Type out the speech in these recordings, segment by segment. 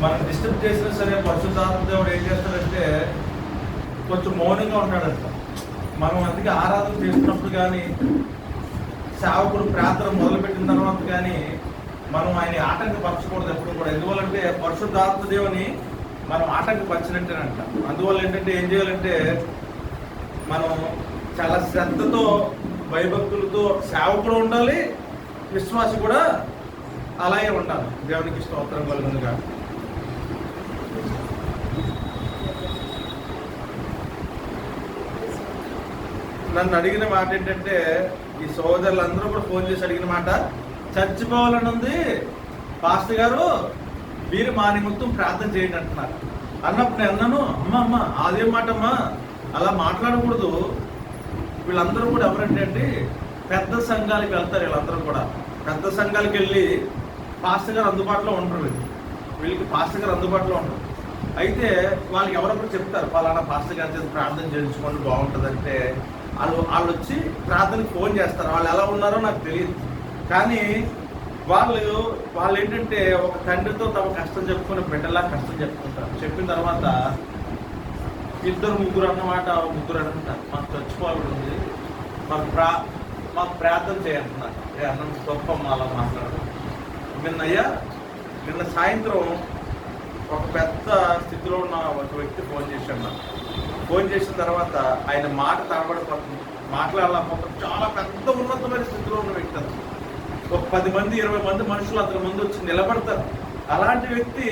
మనం డిస్టర్బ్ చేసినా సరే పరిశుద్ధాత్మ దేవుడు ఏం చేస్తాడంటే కొంచెం మౌనంగా ఉంటాడంట. మనం అందుకే ఆరాధన చేస్తున్నప్పుడు కానీ సేవకుడు ప్రార్థన మొదలుపెట్టిన తర్వాత కానీ మనం ఆయన ఆటంకపరచకూడదు ఎప్పుడు కూడా. ఎందువల్లంటే పరిశుద్ధాత్మ దేవుని మనం ఆటంకపరిచినట్టేనంట. అందువల్ల ఏంటంటే ఏం చేయాలంటే మనం చాలా శ్రద్ధతో భయభక్తులతో సేవకుడు ఉండాలి, విశ్వాసి కూడా అలాగే ఉండాలి. దేవునికి స్తోత్రం కలుగునుగా. నన్ను అడిగిన మాట ఏంటంటే, ఈ సోదరులందరూ కూడా ఫోన్ చేసి అడిగిన మాట, చచ్చిపోవాలని ఉంది పాస్టర్ గారు, మీరు మా నిమిత్తం ప్రార్థన చేయండి అంటున్నారు. అన్నప్పుడు నేను అన్నాను, అమ్మ అదేం మాట అమ్మా, అలా మాట్లాడకూడదు. వీళ్ళందరూ కూడా ఎవరంటే అండి పెద్ద సంఘాలకు వెళ్తారు. వీళ్ళందరూ కూడా పెద్ద సంఘాలకు వెళ్ళి పాస్టర్ గారు అందుబాటులో ఉండరు. వీళ్ళకి పాస్టర్ గారు అందుబాటులో ఉండరు. అయితే వాళ్ళకి ఎవరొకరు చెప్తారు, పలానా పాస్టర్ గారి చేత ప్రార్థన చేయించుకోండి బాగుంటుందంటే వాళ్ళు వచ్చి ప్రార్థనకి ఫోన్ చేస్తారు. వాళ్ళు ఎలా ఉన్నారో నాకు తెలియదు, కానీ వాళ్ళు ఏంటంటే ఒక తండ్రితో తమ కష్టం చెప్పుకుని బిడ్డలా కష్టం చెప్పుకుంటారు. చెప్పిన తర్వాత ఇద్దరు ముగ్గురు అన్నమాట, ముగ్గురు అంటున్నారు మాకు చచ్చిపోవాలని ఉంది, మాకు ప్రార్థన చేయంటున్నారు. అన్నం గొప్ప అలా మాట్లాడడం. నిన్న సాయంత్రం ఒక పెద్ద స్థితిలో ఉన్న ఒక వ్యక్తి ఫోన్ చేశాడు నాకు. ఫోన్ చేసిన తర్వాత ఆయన మాట తడబడిపోతుంది, మాట్లాడలేకపోతుంది. చాలా పెద్ద ఉన్నతమైన స్థితిలో ఉన్న వ్యక్తి అతను. ఒక 10 మంది 20 మంది మనుషులు అతని ముందు వచ్చి నిలబడతారు. అలాంటి వ్యక్తి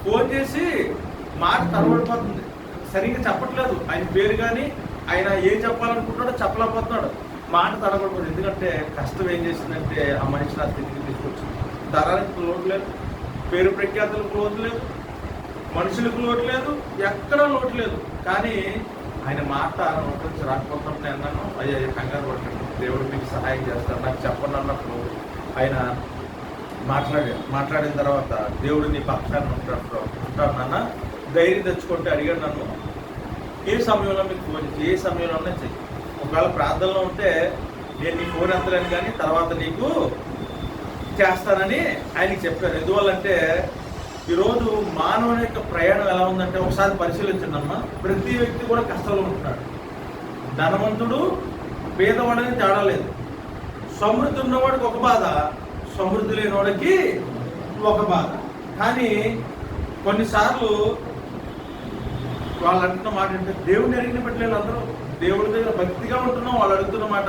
ఫోన్ చేసి మాట తడబడిపోతుంది, సరిగ్గా చెప్పట్లేదు. ఆయన పేరు కానీ ఆయన ఏం చెప్పాలనుకుంటున్నాడో చెప్పలేకపోతున్నాడు, మాట తడబడిపోతుంది. ఎందుకంటే కష్టం ఏం చేసిందంటే ఆ మనిషిని ఆ స్థితికి తీసుకొచ్చింది. ధరానికి లోటు లేదు, పేరు ప్రఖ్యాతులకు లోటు లేదు, మనుషులకు లోటు లేదు, ఎక్కడా లోటు లేదు. కానీ ఆయన మాట నోటి నుంచి రాకపోతున్నప్పుడు నేను అన్నాను, అయ్యా కంగారు పడకండి, దేవుడు మీకు సహాయం చేస్తాడు, నాకు చెప్పండి అన్నప్పుడు ఆయన మాట్లాడిన తర్వాత దేవుడు నీ పక్షాన్ని ఉంటాడు నాన్న, ధైర్యం తెచ్చుకుంటే అడిగాడు నన్ను, ఏ సమయంలో మీకు ఫోన్ చేసి ఏ సమయంలోనే చెయ్యి, ఒకవేళ ప్రార్థనలో ఉంటే నేను నీ ఫోన్ ఎత్తలేను కానీ తర్వాత నీకు చేస్తానని ఆయనకి చెప్పారు. ఎందువల్లంటే ఈరోజు మానవుని యొక్క ప్రయాణం ఎలా ఉందంటే ఒకసారి పరిశీలించండి అమ్మా. ప్రతి వ్యక్తి కూడా కష్టంలో ఉంటున్నాడు. ధనవంతుడు పేదవాడని తేడా లేదు. సమృద్ధి ఉన్నవాడికి ఒక బాధ, సమృద్ధి లేనివాడికి ఒక బాధ. కానీ కొన్నిసార్లు వాళ్ళు అంటున్న మాట అంటే దేవుడిని అడిగిన పెట్టలేదు. అందరూ దేవుడి దగ్గర భక్తిగా ఉంటున్నాం, వాళ్ళు అడుగుతున్న మాట,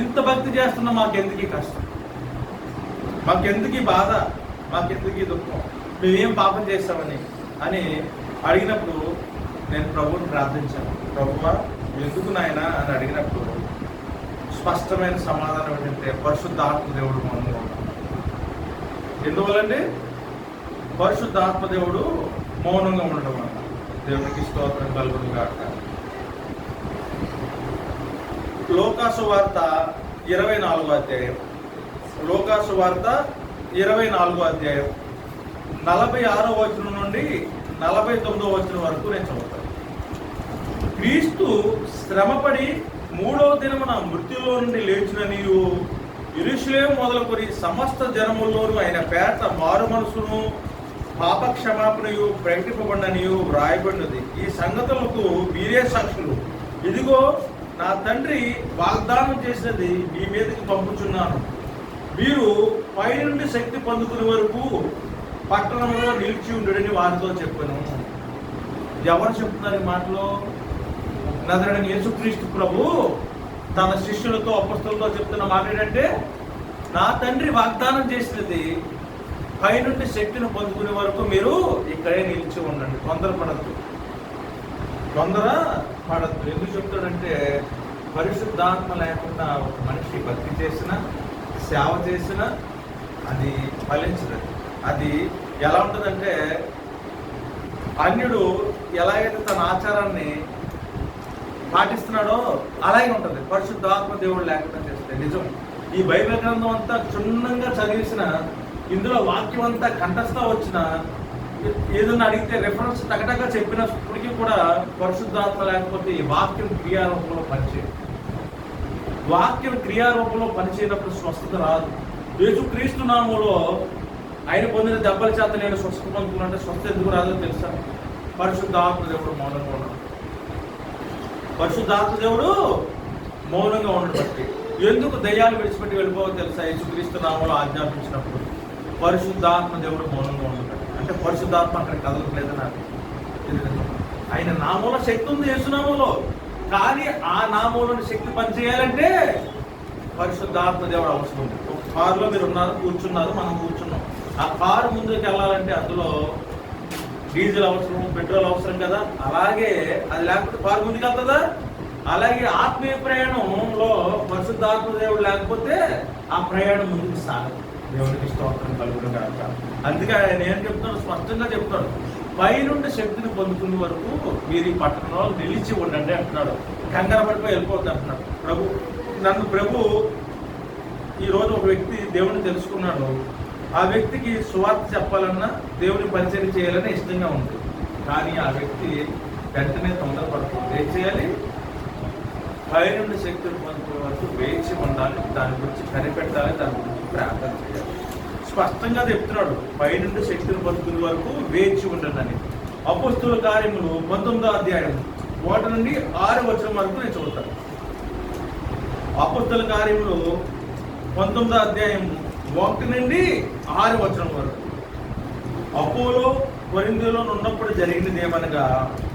ఇంత భక్తి చేస్తున్నా మాకెందుకు కష్టం, మాకెందుకు బాధ, మాకెందుకు దుఃఖం, మేమేం పాపం చేస్తామని అని అడిగినప్పుడు నేను ప్రభువుని ప్రార్థించాను. ప్రభువా ఎందుకు నాయన అని అడిగినప్పుడు స్పష్టమైన సమాధానం ఏంటంటే పరిశుద్ధాత్మ దేవుడు మౌనంగా ఉన్నాడు. ఎందువల్లండి పరిశుద్ధాత్మ దేవుడు మౌనంగా ఉండడం వల్ల. దేవునికి స్తోత్రం కలుగును గాక. లోకాసు వార్త 24వ అధ్యాయం, లోకాసు వార్త 24వ అధ్యాయం 46వ వచనం నుండి 49వ వచనం వరకు నేను చదువుతాను. క్రీస్తు శ్రమపడి 3వ దినమున మృత్యులో నుండి లేచిన నీవు యెరూషలేము మొదలుకొని సమస్త జనముల్లోనూ ఆయన పేట మారు మనసును పాపక్షమాపణయు ప్రకటింపబడిననియు వ్రాయబడినది. ఈ సంగతులకు మీరే సాక్షులు. ఇదిగో నా తండ్రి వాగ్దానం చేసినది మీ మీదకి పంపుచున్నాను. మీరు పై నుండి శక్తి పొందుకునే వరకు పట్టణంలో నిలిచి ఉండడని వారితో చెప్పాను. ఎవరు చెప్తున్నారు ఈ మాటలో? నజరేయుడైన యేసుక్రీస్తు ప్రభు తన శిష్యులతో అపొస్తలులతో చెప్తున్న మాట ఏంటంటే, నా తండ్రి వాగ్దానం చేసినది పై నుండి శక్తిని పొందుకునే వరకు మీరు ఇక్కడే నిలిచి ఉండండి, తొందరపడద్దు. ఎందుకు చెప్తాడంటే పరిశుద్ధాత్మ లేకుండా ఒక మనిషి భక్తి చేసినా సేవ చేసినా అది ఫలించదు. అది ఎలా ఉంటుందంటే అన్యుడు ఎలాగైతే తన ఆచారాన్ని పాటిస్తున్నాడో అలాగే ఉంటుంది పరిశుద్ధాత్మ దేవుడు లేకుండా చేస్తే. నిజం, ఈ బైబిల్ గ్రంథం అంతా క్షుణ్ణంగా చదివేసిన, ఇందులో వాక్యం అంతా కంఠస్థ వచ్చిన, ఏదన్నా అడిగితే రెఫరెన్స్ టకటగా చెప్పినప్పటికీ కూడా పరిశుద్ధాత్మ లేకపోతే ఈ వాక్యం క్రియారూపంలో పనిచేయదు. వాక్యం క్రియారూపంలో పనిచేయనప్పుడు స్వస్థత రాదు. యేసుక్రీస్తు నామములో ఆయన పొందిన దెబ్బల చేత నేను స్వస్థ పొందుకున్నానంటే స్వస్థ ఎందుకు రాదో తెలుసా? పరిశుద్ధాత్మ దేవుడు మౌనంగా ఉన్నాడు. పరిశుద్ధాత్మ దేవుడు మౌనంగా ఉండడం బట్టి. ఎందుకు దయ్యాలు విడిచిపెట్టి వెళ్ళిపోవో తెలుసా? యేసుక్రీస్తు నామములో ఆజ్ఞాపించినప్పుడు పరిశుద్ధాత్మ దేవుడు మౌనంగా ఉంటాడు. అంటే పరిశుద్ధాత్మ అక్కడ కదలట్లేదు నాకు. ఆయన నామంలో శక్తి ఉంది, యేసునామంలో. కానీ ఆ నామంలోని శక్తి పనిచేయాలంటే పరిశుద్ధాత్మ దేవుడు అవసరం ఉంది. ఒక కారులో మీరు ఉన్నారు, కూర్చున్నారు, మనం కూర్చున్నాం. ఆ కారు ముందుకు వెళ్ళాలంటే అందులో డీజిల్ అవసరం, పెట్రోల్ అవసరం కదా. అలాగే అది లేకపోతే కారు ముందుకు వెళ్తుందా? అలాగే ఆత్మీయ ప్రయాణంలో పరిశుద్ధాత్మ దేవుడు లేకపోతే ఆ ప్రయాణం ముందుకు సాగదు. దేవునికి స్తోత్రం కలుగును కాక. అందుకే ఆయన ఏం చెప్తున్నాడు? స్పష్టంగా చెప్తాడు, పైనుండి శక్తిని పొందుకునే వరకు మీరు ఈ పట్టణంలో నిలిచి ఉండండి అంటున్నాడు. కంగారు పడిపోయి వెళ్ళిపోద్ది అంటున్నాడు. ప్రభు ఈరోజు ఒక వ్యక్తి దేవుని తెలుసుకున్నాడు. ఆ వ్యక్తికి సువార్త చెప్పాలన్నా దేవుని పరిచయం చేయాలని ఇష్టంగా ఉంటుంది. కానీ ఆ వ్యక్తి వెంటనే తొందరపడుతుంది. ఏం చేయాలి? పైనుండి శక్తిని పొందుకునే వరకు వేచి ఉండాలి, దాని గురించి కనిపెట్టాలి, దాని గురించి ప్రార్థన చేయాలి. స్పష్టంగా చెప్తున్నాడు, పైనుండి శక్తిని పొందుకునే వరకు వేచి ఉండండి అని. అపోస్తుల కార్యములు 19వ అధ్యాయం 1 నుండి 6 వచనం వరకు నేను చదువుతాను. అపోస్తుల కార్యములు 19వ అధ్యాయం 1 నుండి 6 వచనం వరకు. అపోలో కొరింథీలో ఉన్నప్పుడు జరిగినది ఏమనగా,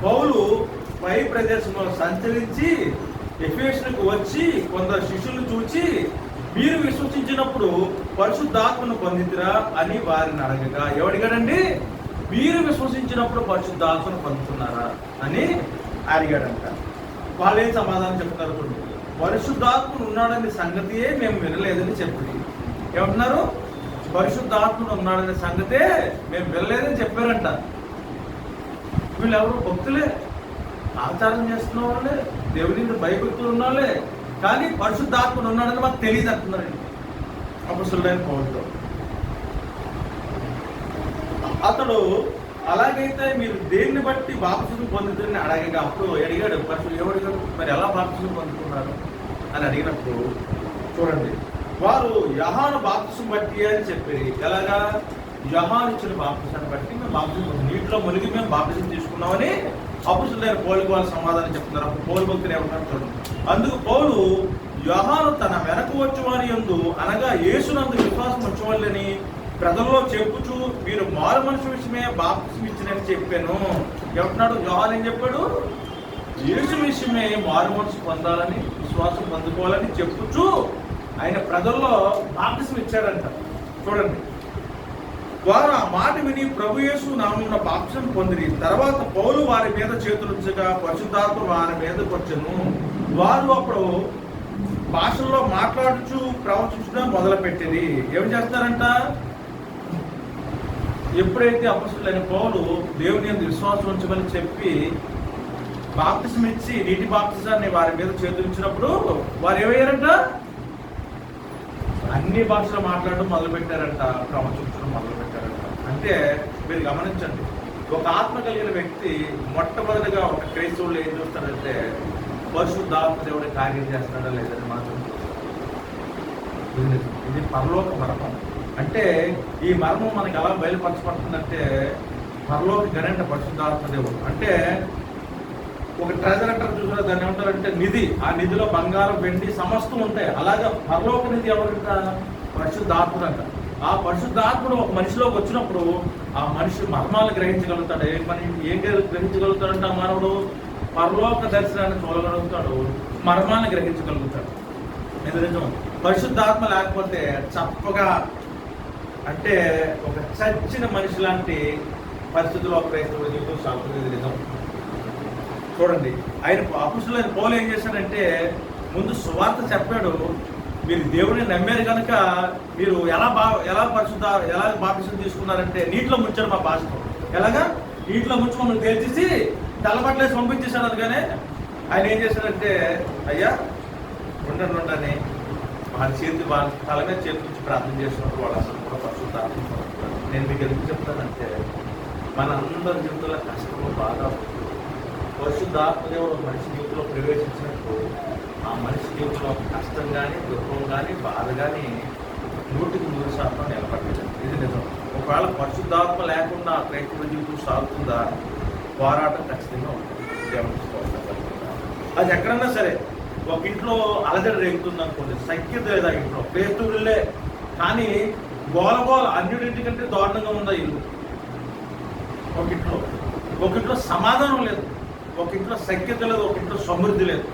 పౌలు పై ప్రదేశంలో సంచరించి ఎఫెసుకు వచ్చి కొందరు శిష్యులను చూచి, మీరు విశ్వసించినప్పుడు పరిశుద్ధాత్మను పొందితిరా అని వారిని అడగగా, ఎవడిగాడండి? మీరు విశ్వసించినప్పుడు పరిశుద్ధాత్మను పొందుతున్నారా అని అడిగాడంట. వాళ్ళు ఏం సమాధానం చెప్తారు? పరిశుద్ధాత్ముడు ఉన్నాడనే సంగతియే మేము వినలేదని చెప్పింది. ఏమంటున్నారు? పరిశుద్ధాత్ముడు ఉన్నాడనే సంగతే మేము వినలేదని చెప్పారంట. వీళ్ళు ఎవరు? భక్తులే, ఆచారం చేస్తున్న వాళ్ళే, దేవుని భయభక్తులు ఉన్న వాళ్ళే. కానీ పరిశుద్ధాత్ముడు ఉన్నాడని మాకు తెలియదు అంటున్నారండి అపొస్తలుడైన పౌలుతో. అతడు అలాగైతే మీరు దేన్ని బట్టి బాప్తిసం పొందుతుందని అడగగా, అప్పుడు అడిగాడు ఏమడిగాడు? మరి ఎలా బాప్తిసం పొందుతున్నారు అని అడిగినప్పుడు చూడండి, వారు యోహాను బాప్తిసం బట్టి అని చెప్పారు. ఎలాగా? యోహాను ఇచ్చిన బాప్తిసాన్ని బట్టి మేము బాప్తిసం, నీటిలో మునిగి మేము బాప్తిసం తీసుకున్నామని అపొస్తలుడైన పౌలుకు వాళ్ళు సమాధానం చెప్తున్నారు. అప్పుడు పౌలు భక్తులు ఏమంటారు చూడండి. అందుకు పౌలు, యోహాను తన వెనక వచ్చేవారి యందు అనగా యేసునందు విశ్వాసం వచ్చేవాళ్ళని ప్రజల్లో చెప్పుచు మీరు మారు మనిషి విషయమే బాప్తిసం ఇచ్చినని చెప్పాను. ఏమంటున్నాడు? యోహాను ఏం చెప్పాడు? యేసు విషయమే మారు మనసు పొందాలని, విశ్వాసం పొందుకోవాలని చెప్పుచు ఆయన ప్రజల్లో బాప్తిసం ఇచ్చాడంట. చూడండి, వారు ఆ మాట విని ప్రభు యేసు నామమున బాప్తిసం పొందిరి. తర్వాత పౌలు వారి మీద చేతులుంచగా పరిశుద్ధాత్మ వారి మీదకి వచ్చెను. వారు అప్పుడు భాషల్లో మాట్లాడుచు ప్రవచించడం మొదలుపెట్టింది. ఏం చేస్తారంట? ఎప్పుడైతే అపొస్తలుడైన పౌలు దేవుని యందు విశ్వాసం ఉంచమని చెప్పి బాప్తిసం ఇచ్చి నీటి బాప్తిసాన్ని వారి మీద చేతులించినప్పుడు వారు ఏమయ్యారంట? అన్ని భాషలు మాట్లాడడం మొదలుపెట్టారంట, ప్రవచించడం మొదలుపెట్టారంట. అంటే మీరు గమనించండి, ఒక ఆత్మ కలిగిన వ్యక్తి మొట్టమొదటిగా ఒక క్రైస్తవులు ఏం చూస్తాడంటే పరిశుద్ధాత్మ దేవుడి కార్యం చేస్తాడా లేదని మాత్రం. ఇది పరలోక మర్మం. అంటే ఈ మర్మం మనకి ఎలా బయలుపరచబడుతుందంటే, పరలోక గనంట పరిశుద్ధాత్మ దేవుడు. అంటే ఒక ట్రెజర్ అంటారు చూసారా, దాన్ని ఏమంటారంటే నిధి. ఆ నిధిలో బంగారం, వెండి సమస్తం ఉంటాయి. అలాగే పరలోక నిధి ఎవరంట? పరిశుద్ధాత్ముడు అంట. ఆ పరిశుద్ధాత్ముడు ఒక మనిషిలోకి వచ్చినప్పుడు ఆ మనిషి మర్మాలు గ్రహించగలుగుతాడు. ఏం గ్రహించగలుగుతాడంటే ఆ మానవుడు పరలోక దర్శనాన్ని చూడగలుగుతాడు, మర్మాన్ని గ్రహించగలుగుతాడు. ఎందుకంటే పరిశుద్ధాత్మ లేకపోతే చప్పగా, అంటే ఒక చచ్చిన మనిషి లాంటి పరిస్థితుల్లో క్రైస్తవుడు జీవితం సాగుతుంది. నిజం. చూడండి, ఆయన అపొస్తలుడైన పౌలు ఏం చేశాడంటే ముందు సువార్త చెప్పాడు. మీరు దేవుని నమ్మారు కనుక మీరు ఎలా బాప్తిసం తీసుకున్నారంటే నీటిలో ముంచారు. మా భాషతో ఎలాగా? నీటిలో ముంచి మమ్మల్ని తేల్చేసి తెల్లబట్టలేసి పంపించేశాడు. అందుకనే ఆయన ఏం చేశాడంటే, అయ్యా ఉండని వాళ్ళ తల మీద చేతి నుంచి ప్రార్థన చేసినప్పుడు వాళ్ళు అసలు కూడా పరిశుద్ధాత్మ. నేను మీకు ఎందుకు చెప్తానంటే, మన అందరి జీవితంలో కష్టము, బాధ, పరిశుద్ధాత్మదేవుడు మనిషి జీవితంలో ప్రవేశించినప్పుడు ఆ మనిషి జీవితంలో కష్టం కానీ, దుఃఖం కానీ, బాధ కానీ 100% నిలబడలేదు. ఇది నిజం. ఒకవేళ పరిశుద్ధాత్మ లేకుండా క్రైస్తవ జీవితం సాగుతుందా? పోరాటం ఖచ్చితంగా ఉంటుంది. దేవునికి స్తోత్రం కలుగుతుందా? అది ఎక్కడన్నా సరే, ఒక ఇంట్లో అలజడి రేగుతుంది అనుకోండి, సఖ్యత లేదా ఇంట్లో, క్రైస్తవులే కానీ గోల అన్యుడింటికంటే దారుణంగా ఉందా ఇల్లు. ఒక ఇంట్లో సమాధానం లేదు, ఒక ఇంట్లో సఖ్యత లేదు, ఒక ఇంట్లో సమృద్ధి లేదు.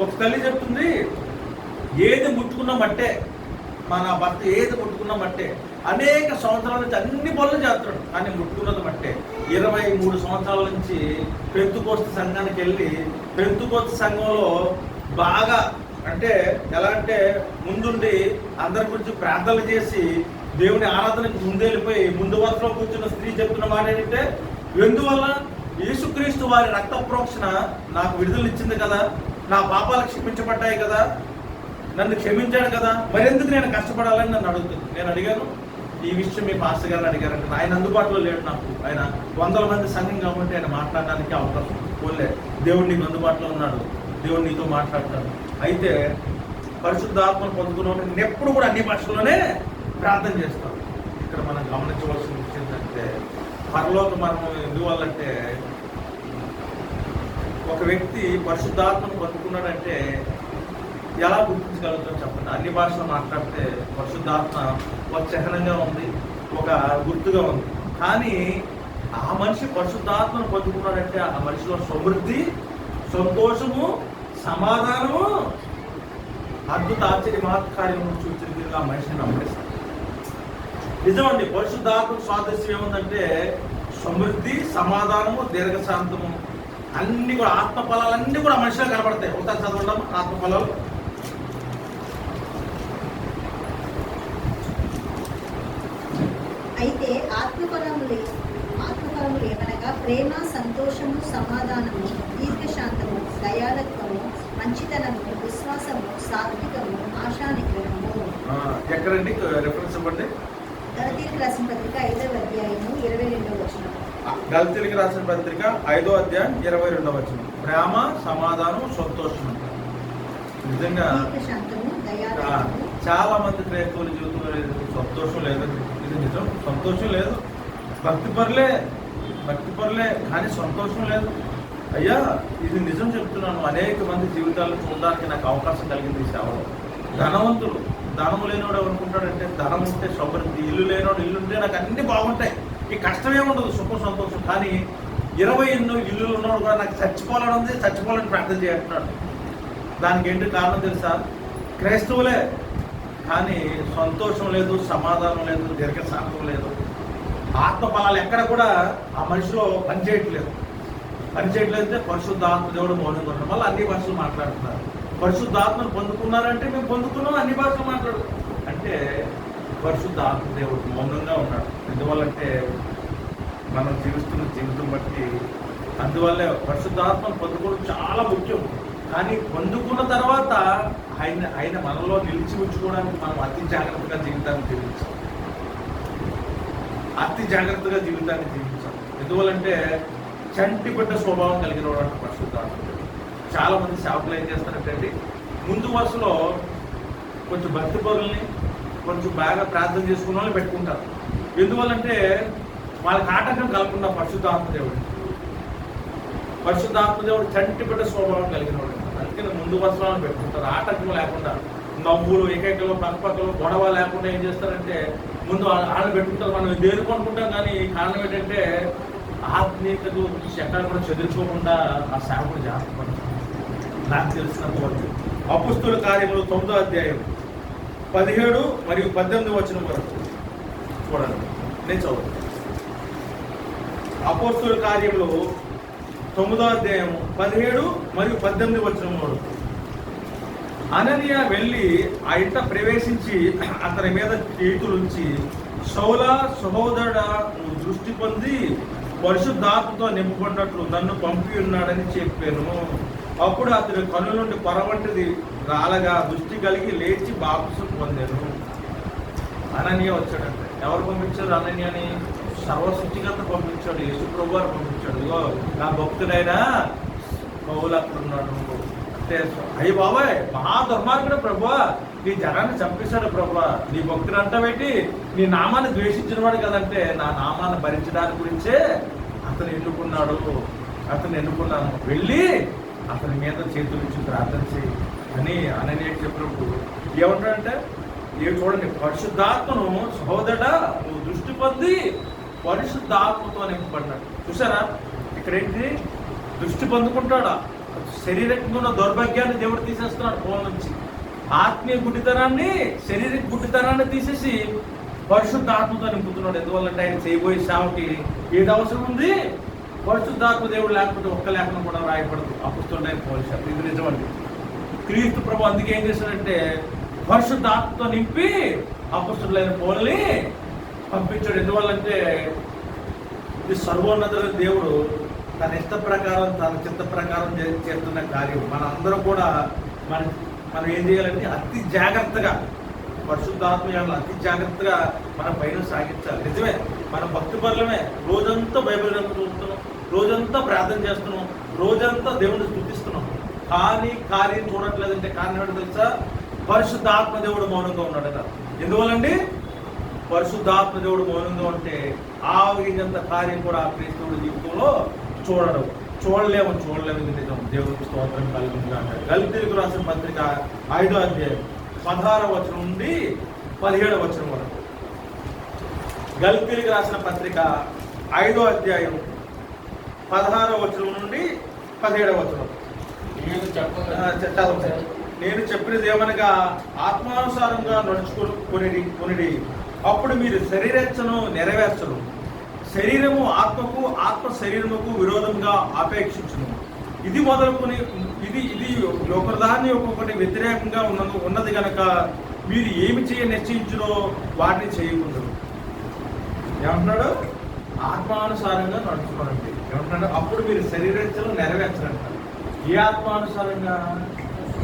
ఒక తల్లి చెప్తుంది, ఏది ముట్టుకున్నా మట్టే, మన భర్త ఏది ముట్టుకున్నా మట్టే. అనేక సంవత్సరాల నుంచి అన్ని పనులు చేస్తాడు, కానీ ముట్టుకున్నది మట్టే. 23 సంవత్సరాల నుంచి పెంతుకోస్తు సంఘానికి వెళ్ళి, పెంతుకోస్తు సంఘంలో బాగా అంటే ఎలా అంటే ముందుండి అందరి గురించి ప్రార్థనలు చేసి దేవుని ఆరాధనకు ముందెళ్ళిపోయి ముందు వరుసలో కూర్చున్న స్త్రీ చెప్తున్న మాట ఏంటంటే, ఎందువల్ల? యేసుక్రీస్తు వారి రక్త ప్రోక్షణ నాకు విడుదల ఇచ్చింది కదా, నా పాపాలు క్షమించబడ్డాయి కదా, నన్ను క్షమించాడు కదా, మరెందుకు నేను కష్టపడాలని నన్ను అడుగుతుంది. నేను అడిగాను, ఈ విషయం మీ పాస్టర్ గారిని అడిగారంటే ఆయన అందుబాటులో లేడు నాకు. ఆయన 100 మంది సంఘం కాబట్టి ఆయన మాట్లాడడానికి అవకాశం పోలే. దేవుడు నీకు అందుబాటులో ఉన్నాడు, దేవుడు నీతో మాట్లాడతాడు. అయితే పరిశుద్ధాత్మను పొందుకున్న ఎప్పుడు కూడా అన్ని భాషల్లోనే ప్రార్థన చేస్తాం. ఇక్కడ మనం గమనించవలసిన విషయం ఏంటంటే, పరలోక మరణం ఎందువల్లంటే, ఒక వ్యక్తి పరిశుద్ధాత్మను పొందుకున్నాడంటే ఎలా గుర్తించగలుగుతాం చెప్పండి? అన్ని భాషలు మాట్లాడితే పరిశుద్ధాత్మ ఒక చిహ్నంగా ఉంది, ఒక గుర్తుగా ఉంది. కానీ ఆ మనిషి పరిశుద్ధాత్మను పొందుకున్నాడంటే ఆ మనిషిలో సమృద్ధి, సంతోషము, సమాధానము, అద్భుత ఆశ్చర్య మహత్కార్యము చూపించిన ఆ మనిషిని నమ్మేస్తాడు. నిజమండి, పరిశుద్ధాత్మ స్వాదస్యం ఏముందంటే సమృద్ధి, సమాధానము, దీర్ఘశాంతము అన్ని కూడా, ఆత్మ ఫలాలన్నీ కూడా మనిషిలో కనబడతాయి. ఒకసారి చదవడం ఆత్మ ఫలాలు. అయితే ఆత్మఫలములు ఏమనగా ప్రేమ, సంతోషము, సమాధానము, దీర్ఘశాంతము, దయాళత్వము, మంచితనము, విశ్వాసము, సాత్వికము, ఆశానిగ్రహము. ఎక్కడండి రెఫరెన్స్ ఇవ్వండి? గలతీయులకు రాసిన పత్రిక 5వ అధ్యాయము 22వ వచనం. గలతీయులకు రాసిన పత్రిక 5వ అధ్యాయం 22వ వచనం. ప్రేమ, సమాధానం, సంతోషం. నిజంగా చాలా మంది క్రైస్తవుల జీవితంలో సంతోషం లేదండి. ఇది నిజం, సంతోషం లేదు. భక్తి పరులే కానీ సంతోషం లేదు. అయ్యా, ఇది నిజం చెప్తున్నాను. అనేక మంది జీవితాలను చూడడానికి నాకు అవకాశం కలిగింది ఈ సేవలో. ధనవంతులు, ధనము లేనివాడు అనుకుంటాడంటే ధనం ఉంటే సమృద్ధి, ఇల్లు లేనివాడు ఇల్లు ఉంటే నాకు అన్ని బాగుంటాయి, ఈ కష్టమే ఉండదు, సుఖం సంతోషం. కానీ 28 ఇల్లులు ఉన్నవాడు కూడా నాకు చచ్చిపోవాలని ఉంది, చచ్చిపోవాలని ప్రార్థన చేస్తున్నాడు. దానికి ఏంటి కారణం తెలుసా? క్రైస్తవులే కానీ సంతోషం లేదు, సమాధానం లేదు, దీర్ఘశాంతం లేదు. ఆత్మ ఫలాలు ఎక్కడ కూడా ఆ మనిషిలో పనిచేయట్లేదు. అంటే పరిశుద్ధాత్మ దేవుడు మౌనంగా ఉండడం వల్ల అన్ని భాషలు మాట్లాడుతున్నారు. పరిశుద్ధాత్మను పొందుకున్నారంటే మేము పొందుకున్నాం, అన్ని భాషలు మాట్లాడు అంటే పరిశుద్ధాత్మ దేవుడు మౌనంగా ఉన్నాడు. ఎందువల్లంటే మనం జీవిస్తున్న జీవితం బట్టి. అందువల్లే పరిశుద్ధాత్మను పొందుకోవడం చాలా ముఖ్యం. కానీ పొందుకున్న తర్వాత ఆయన మనలో నిలిచి ఉంచుకోవడానికి మనం అతి జాగ్రత్తగా జీవితాన్ని జీవించాం. ఎందువల్లంటే చంటి బిడ్డ స్వభావం కలిగిన వాడు పరిశుద్ధాత్మ. చాలా మంది సేవకులు ఏం చేస్తారంటే ముందు వరుసలో కొంచెం భక్తి పరుల్ని, కొంచెం బాగా ప్రార్థన చేసుకున్న వాళ్ళని పెట్టుకుంటారు. ఎందువల్లంటే వాళ్ళకి ఆటంకం కలగకుండా పరిశుద్ధాత్మ దేవుడు చంటి బిడ్డ స్వభావం కలిగిన వాడు. అందుకని ముందు వరుసలను పెట్టుకుంటారు, ఆటంకం లేకుండా. నవ్వులు, ఏకైకలు, పక్కపక్కలు, గొడవ లేకుండా ఏం చేస్తారంటే ముందు ఆడ పెట్టుకుంటారు. మనం దేనికి అనుకుంటాం, కానీ కారణం ఏంటంటే ఆత్మీయతకు ఎక్కడ కూడా చెదిరిపోకుండా ఆ సేవకుడు జాగ్రత్త పడతారు. నాకు తెలిసినంత వరకు అపుస్తుల కార్యములు 9వ అధ్యాయం 17 మరియు 18 వచనం వరకు చూడండి. నేను చదువు. అపుస్తుల కార్యములు 9వ అధ్యాయం 17 మరియు 18 వచనం వరకు. అననీయ వెళ్ళి ఆ ఇంట ప్రవేశించి అతని మీద చేతులుంచి, సౌలా సహోదరుడా, నువ్వు దృష్టి పొంది పరిశుద్ధాత్మతో నింపబడినట్లు నన్ను పంపి ఉన్నాడని చెప్పాను. అప్పుడు అతని కన్నుల నుండి పొర వంటిది రాలగా దృష్టి కలిగి లేచి బాప్తిసం పొందాను. అననీయ వచ్చాడంటే ఎవరు పంపించారు? అననీయని సర్వసృష్టికర్త పంపించాడు, యేసు ప్రభువు వారు పంపించాడు. ఇగో నా భక్తుడైనా పౌలు అక్కడ ఉన్నాడు అంటే అయ్యి బాబాయ్ మహా దుర్మార్గుడు ప్రభువా, నీ జనాన్ని చంపేశాడు ప్రభువా, నీ భక్తుడు అంటావేంటి, నీ నామాన్ని ద్వేషించిన వాడు కదంటే నా నామాన్ని భరించడానికి గురించే అతను ఎన్నుకున్నాను, వెళ్ళి అతని మీద చేతులు ఇచ్చి ప్రార్థన చేయి అని అననీయ చెప్పినప్పుడు ఏమంటాడంటే చూడండి, పరిశుద్ధాత్మను సహోదరుడా నువ్వు దృష్టి పొంది పరిశుద్ధాత్మతో నింపబడ్డాడు. చూసారా ఇక్కడేంటి, దృష్టి పొందుకుంటాడా, శరీరంగా ఉన్న దౌర్భాగ్యాన్ని దేవుడు తీసేస్తున్నాడు ఫోన్ నుంచి, ఆత్మీయ గుడ్డితనాన్ని శరీర గుడ్డితనాన్ని తీసేసి పరిశుద్ధాత్మతో నింపుతున్నాడు. ఎందువల్లంటే ఆయన చేయబోయే సేవకి ఏది అవసరం ఉంది, పరిశుద్ధాత్మ దేవుడు లేకపోతే ఒక్క లేఖనం కూడా రాయబడదు. అపుస్తుడైన పౌలు శాస్త్రి, ఇది నిజమండి. క్రీస్తు ప్రభు అందుకే ఏం చేశాడంటే పరిశుద్ధాత్మతో నింపి అపుస్తుడైన పౌలుని పంపించాడు. ఎందువల్లంటే ఇది సర్వోన్నతుల దేవుడు తన ఇష్ట ప్రకారం తన చిత్త ప్రకారం చేస్తున్న కార్యం. మనందరం కూడా మనం ఏం చేయాలంటే అతి జాగ్రత్తగా పరిశుద్ధాత్మయాలను అతి జాగ్రత్తగా మన పైన సాగించాలి. నిజమే, మన భక్తి పరులమే, రోజంతా బైబిల్ చదువుతున్నాం, రోజంతా ప్రార్థన చేస్తున్నాం, రోజంతా దేవుడిని స్తుతిస్తున్నాం, కానీ కార్యం చూడట్లేదంటే కారణం ఏంటో తెలుసా, పరిశుద్ధాత్మ దేవుడు మౌనంగా ఉన్నాడు కదా. ఎందువల్లండి, పరిశుద్ధాత్మ దేవుడు మౌనంగా ఉంటే ఆవగించంత కార్యం కూడా ఆ క్రీస్తువుడి జీవితంలో చూడలేము. ఇది నిజం. దేవుడికి స్తోత్రం కలుగుతుంది అంటారు. గల్తీయులకు రాసిన పత్రిక 5వ అధ్యాయం 16వ వచనం నుండి 17వ వచనం వరకు. గల్తీయులకు రాసిన పత్రిక 5వ అధ్యాయం 16వ వచనం నుండి 17వ వచనం. నేను చెప్పినది ఏమనగా ఆత్మానుసారంగా నడుచుకొనిడి, అప్పుడు మీరు శరీరేచ్ఛను నెరవేర్చరు. శరీరము ఆత్మకు, ఆత్మ శరీరముకు విరోధంగా ఆపేక్షించును. ఇది మొదలుకొని ఇది ఒకదాన్ని ఒక్కొక్కటి వ్యతిరేకంగా ఉన్నది కనుక మీరు ఏమి నిశ్చయించునో వాటిని చేయకూడదు. ఏమంటున్నాడు, ఆత్మానుసారంగా నడుచుకోనండి. ఏమంటున్నాడు, అప్పుడు మీరు శరీరేచ్ఛను నెరవేర్చరంటారు. ఏ ఆత్మానుసారంగా,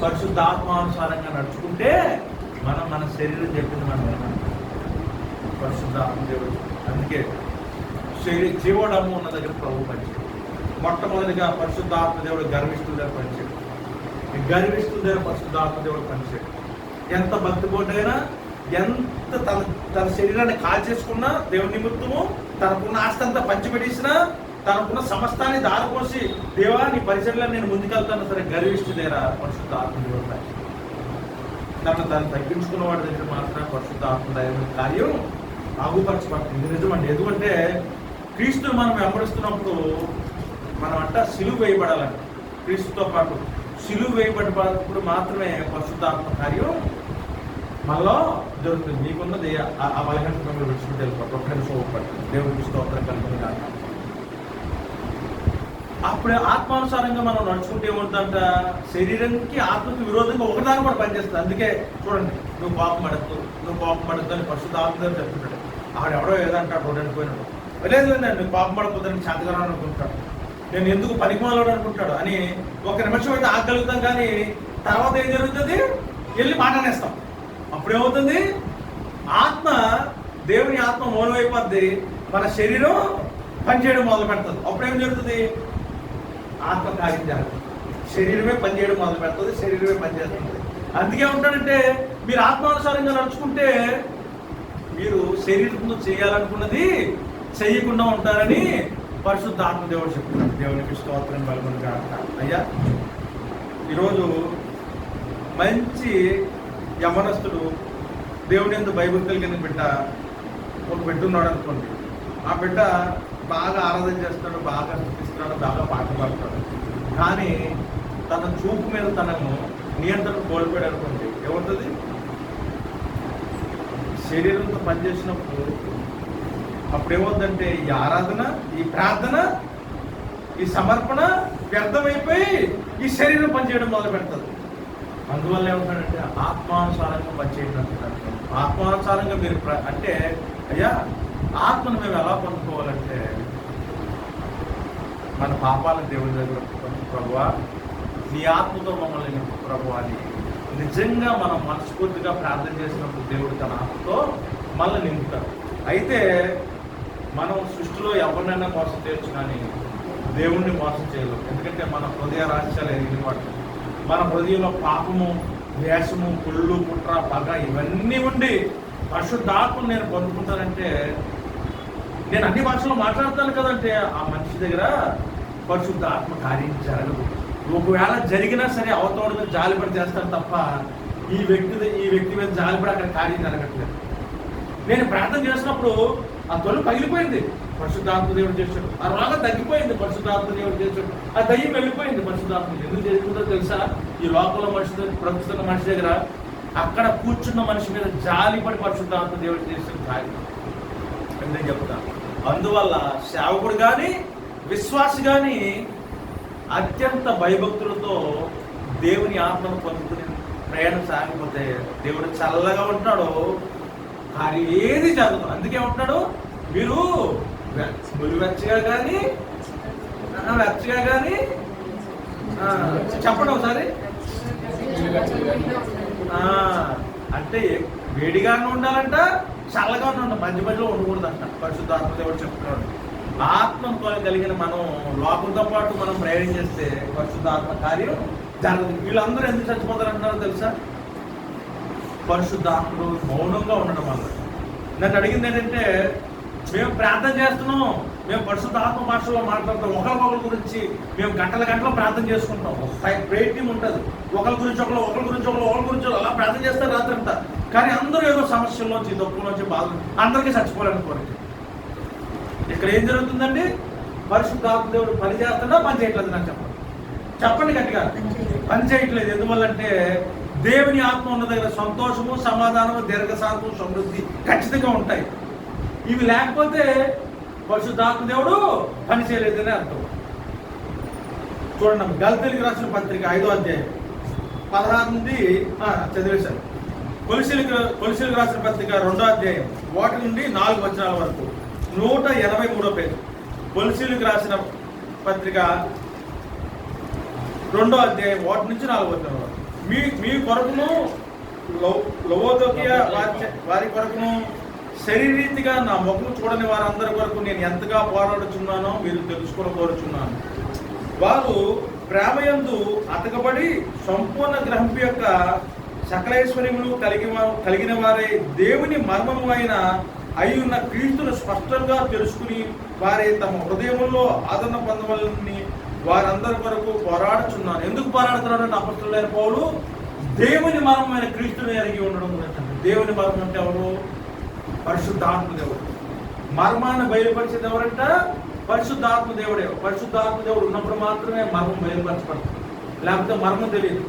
పరిశుద్ధ ఆత్మానుసారంగా నడుచుకుంటే మన శరీరం చెప్పింది మనం పరిశుద్ధ ఆత్మదేవుడు. అందుకే జీవోడము ఉన్న దగ్గర ప్రభు పనిచేయడు. మొట్టమొదటిగా పరిశుద్ధ ఆత్మదేవుడు గర్విష్ఠుల దగ్గర పనిచేయడు. గర్విష్ఠుల దగ్గర పరిశుద్ధ ఆత్మదేవుడు పనిచేయడు. ఎంత భక్తిపోటైనా, ఎంత తన శరీరాన్ని కాల్చేసుకున్నా దేవుని నిమిత్తము, తనకున్న ఆస్తి అంతా పంచిపెట్టేసినా, తనకున్న సమస్తాన్ని దారిపోసి దేవా నీ పరిచర్లను నేను ముందుకెళ్తాను సరే, గర్విష్ఠు దగ్గర పరిశుద్ధ ఆత్మదేవుడు పనిచేయడు. తను తగ్గించుకున్న వాడి దగ్గర మాత్రం పరిశుద్ధ ఆత్మదేవుడి కార్యం ఆగుపరచబడుతుంది. ఇది నిజమండి. ఎందుకంటే క్రీస్తుని మనం వెంబడిస్తున్నప్పుడు మనం సిలువ వేయబడాలండి. క్రీస్తుతో పాటు సిలువ వేయబడినప్పుడు మాత్రమే పరిశుద్ధాత్మ కార్యం మనలో జరుగుతుంది. మీకున్నది ఆ బలహీనత మిమ్మల్ని విడిచిపెట్టి వెళ్ళిపోతుంది. ఒక్క నిమిషం ఒప్పండి. దేవుడికి స్తోత్రం కలుగుతుంది కాదు. అప్పుడు ఆత్మానుసారంగా మనం నడుచుకుంటే ఏమవుతుందంట, శరీరానికి ఆత్మకి విరోధంగా ఒకదాని కూడా పనిచేస్తుంది. అందుకే చూడండి, నువ్వు కోపం పడద్దు అని పరిశుద్ధ ఆత్మ చెప్తున్నాడు. ఆవిడెవడో ఏదంటాడు, రోడ్డు పోయినాడు, లేదు నువ్వు కోపం పడకపోతే శాంతికరం అనుకుంటాడు, నేను ఎందుకు పనికిమాలను అనుకుంటాడు అని ఒక నిమిషం అయితే ఆగలుగుతాం. కానీ తర్వాత ఏం జరుగుతుంది, వెళ్ళి మాట్లాడేస్తాం. అప్పుడేమవుతుంది, దేవుని ఆత్మ మౌనమైపోద్ది, మన శరీరం పనిచేయడం మొదలు పెడుతుంది. అప్పుడేం జరుగుతుంది, ఆత్మకార్యం జరుగుతుంది, శరీరమే పనిచేయడం మొదలు పెడుతుంది, శరీరమే పనిచేస్తుంది. అందుకే ఉంటాడంటే మీరు ఆత్మానుసారంగా నడుచుకుంటే మీరు శరీరంతో చేయాలనుకున్నది చెయ్యకుండా ఉంటారని పరిశుద్ధ ఆత్మదేవుడు చెప్తున్నాడు. దేవునికి స్తోత్రం కలుగును గాక. అయ్యా, ఈరోజు మంచి యవనస్తుడు దేవుని యందు బైబిల్ కలిగిన బిడ్డ ఒక బిడ్డ ఉన్నాడు అనుకోండి. ఆ బిడ్డ బాగా ఆరాధన చేస్తున్నాడు, బాగా స్థుతిస్తున్నాడు, బాగా పాట పాడుతున్నాడు. కానీ తన చూపు మీద తనను నియంత్రణ కోల్పోయాడు అనుకోండి, ఏమవుతుంది, శరీరంతో పనిచేసినప్పుడు అప్పుడు ఏమవుతుందంటే ఈ ఆరాధన, ఈ ప్రార్థన, ఈ సమర్పణ వ్యర్థమైపోయి ఈ శరీరం పనిచేయడం మొదలు పెడుతుంది. అందువల్ల ఏమంటాడంటే ఆత్మానుసారంగా పనిచేయడం. ఆత్మానుసారంగా మీరు అంటే అయ్యా, ఆత్మను మేము ఎలా పొందుకోవాలంటే మన పాపాలను దేవుడి దగ్గర ప్రభువా నీ ఆత్మతో మమ్మల్ని నింపు ప్రభువా అని నిజంగా మనం మనస్ఫూర్తిగా ప్రార్థన చేసినప్పుడు దేవుడు తన ఆత్మతో మళ్ళీ నింపుతాడు. అయితే మనం సృష్టిలో ఎవరినైనా మోసం చేయొచ్చు, కానీ దేవుణ్ణి మోసం చేయలేము. ఎందుకంటే మన హృదయ రహస్యాలు ఎరిగిన వాడు. మన హృదయంలో పాపము, ద్వేషము, కుళ్ళు, కుట్ర, పగ ఇవన్నీ ఉండి పరిశుద్ధాత్మను నేను పొందుకుంటానంటే, నేను అన్ని భాషల్లో మాట్లాడతాను కదంటే ఆ మనిషి దగ్గర పరిశుద్ధాత్మ కార్యం జరగదు. ఒకవేళ జరిగినా సరే అవతోడి మీద జాలిపడి చేస్తాను తప్ప ఈ వ్యక్తి మీద జాలిపడి అక్కడ కార్యం జరగట్లేదు. నేను ప్రార్థన చేసినప్పుడు ఆ తొలి పగిలిపోయింది, పరిశుద్ధాత్మ దేవుడు చేశాడు. ఆ రోగం తగ్గిపోయింది, పరిశుద్ధాత్మ దేవుడు చేశాడు. ఆ దయ్యం వెళ్ళిపోయింది, పరిశుద్ధాత్మ. ఎందుకు జరుగుతుందో తెలుసా? ఈ లోకంలో మనిషి దగ్గర, ప్రస్తుత మనిషి దగ్గర అక్కడ కూర్చున్న మనిషి మీద జాలిపడి పరిశుద్ధాత్మ దేవుడు చేసిన కార్యం నేను చెప్తాను. అందువల్ల సేవకుడు కానీ విశ్వాసి కానీ అత్యంత భయభక్తులతో దేవుని ఆత్మను పొందుకుని ప్రయాణం సాగిపోతే దేవుడు చల్లగా ఉంటాడు, కార్యం ఏది జరగదు. అందుకే ఉంటాడు, మీరు వెచ్చగా కానీ చెప్పండి ఒకసారి. అంటే వేడిగానే ఉండాలంట, చల్లగానే ఉండాలి, మధ్య మధ్యలో ఉండకూడదంట. పరిశుద్ధాత్మ దేవుడు చెప్తున్నాడు. ఆత్మతో కలిగిన మనం లోకంతో పాటు మనం ప్రయాణం చేస్తే పరిశుద్ధాత్మ కార్యం జరగదు. వీళ్ళందరూ ఎందుకు చచ్చిపోతారంటున్నారో తెలుసా? పరిశుద్ధాత్మలు మౌనంగా ఉండడం వల్ల. నన్ను అడిగింది ఏంటంటే, మేము ప్రార్థన చేస్తున్నాం, మేము పరిశుద్ధాత్మ భాషలో మాట్లాడతాం, ఒకరి గురించి మేము గంటల ప్రార్థన చేసుకుంటాం. ప్రేయర్ టీం ఉంటుంది, ఒకరి గురించి అలా ప్రార్థన చేస్తారు రాత్రి అంతా. కానీ అందరూ ఏదో సమస్యల్లోంచి, దుఃఖంలోంచి, బాధ, అందరికీ చచ్చిపోవాలని కోరిక. ఇక్కడ ఏం జరుగుతుందండి? పరిశుద్ధాత్మ దేవుడు పని చేస్తున్నా పని చేయట్లేదు. నాకు చెప్పండి గట్టిగా. పని చేయట్లేదు. ఎందువల్లంటే దేవుని ఆత్మ ఉన్న దగ్గర సంతోషము, సమాధానము, దీర్ఘశాంతము, సమృద్ధి ఖచ్చితంగా ఉంటాయి. ఇవి లేకపోతే పరిశుద్ధాత్మ దేవుడు పని చేయలేదని అర్థం. చూడండి, గలతీయులకు రాసిన పత్రిక 5వ అధ్యాయం 16 నుండి చదివేశారు. కొలసీలకు రాసిన పత్రిక 2వ అధ్యాయం 1 నుండి 4 వచనాల వరకు, 183వ పేజీ. కొలసీలకు రాసిన పత్రిక 2వ అధ్యాయం 1 నుంచి 4 వచనాల వరకు. మీ కొరకును లవోదోకియ వారి కొరకును శరీరీతిగా నా ముఖం చూడని వారందరి కొరకు నేను ఎంతగా పోరాడుచున్నానో మీరు తెలుసుకొని కోరుచున్నాను. వారు ప్రేమయందు అతకబడి సంపూర్ణ గ్రహింపు యొక్క సకలైశ్వర్యములు కలిగిన వారై దేవుని మర్మము అయి ఉన్న క్రీస్తును స్పష్టంగా తెలుసుకుని వారే తమ హృదయముల్లో ఆదరణ పొందవలని వారందరి కొరకు పోరాడుచున్నాను. ఎందుకు పోరాడుతున్నాడంటే అపొస్తలుడైన పౌలు దేవుని మర్మమైన క్రీస్తుని ఎరిగి ఉండడం గురించి. దేవుని మర్మం అంటే ఎవరు? పరిశుద్ధాత్మ దేవుడు. మర్మాన్ని బయలుపరిచేది ఎవరంట? పరిశుద్ధాత్మ దేవుడే. పరిశుద్ధాత్మ దేవుడు ఉన్నప్పుడు మాత్రమే మర్మం బయలుపరచబడుతుంది, లేకపోతే మర్మం తెలియదు.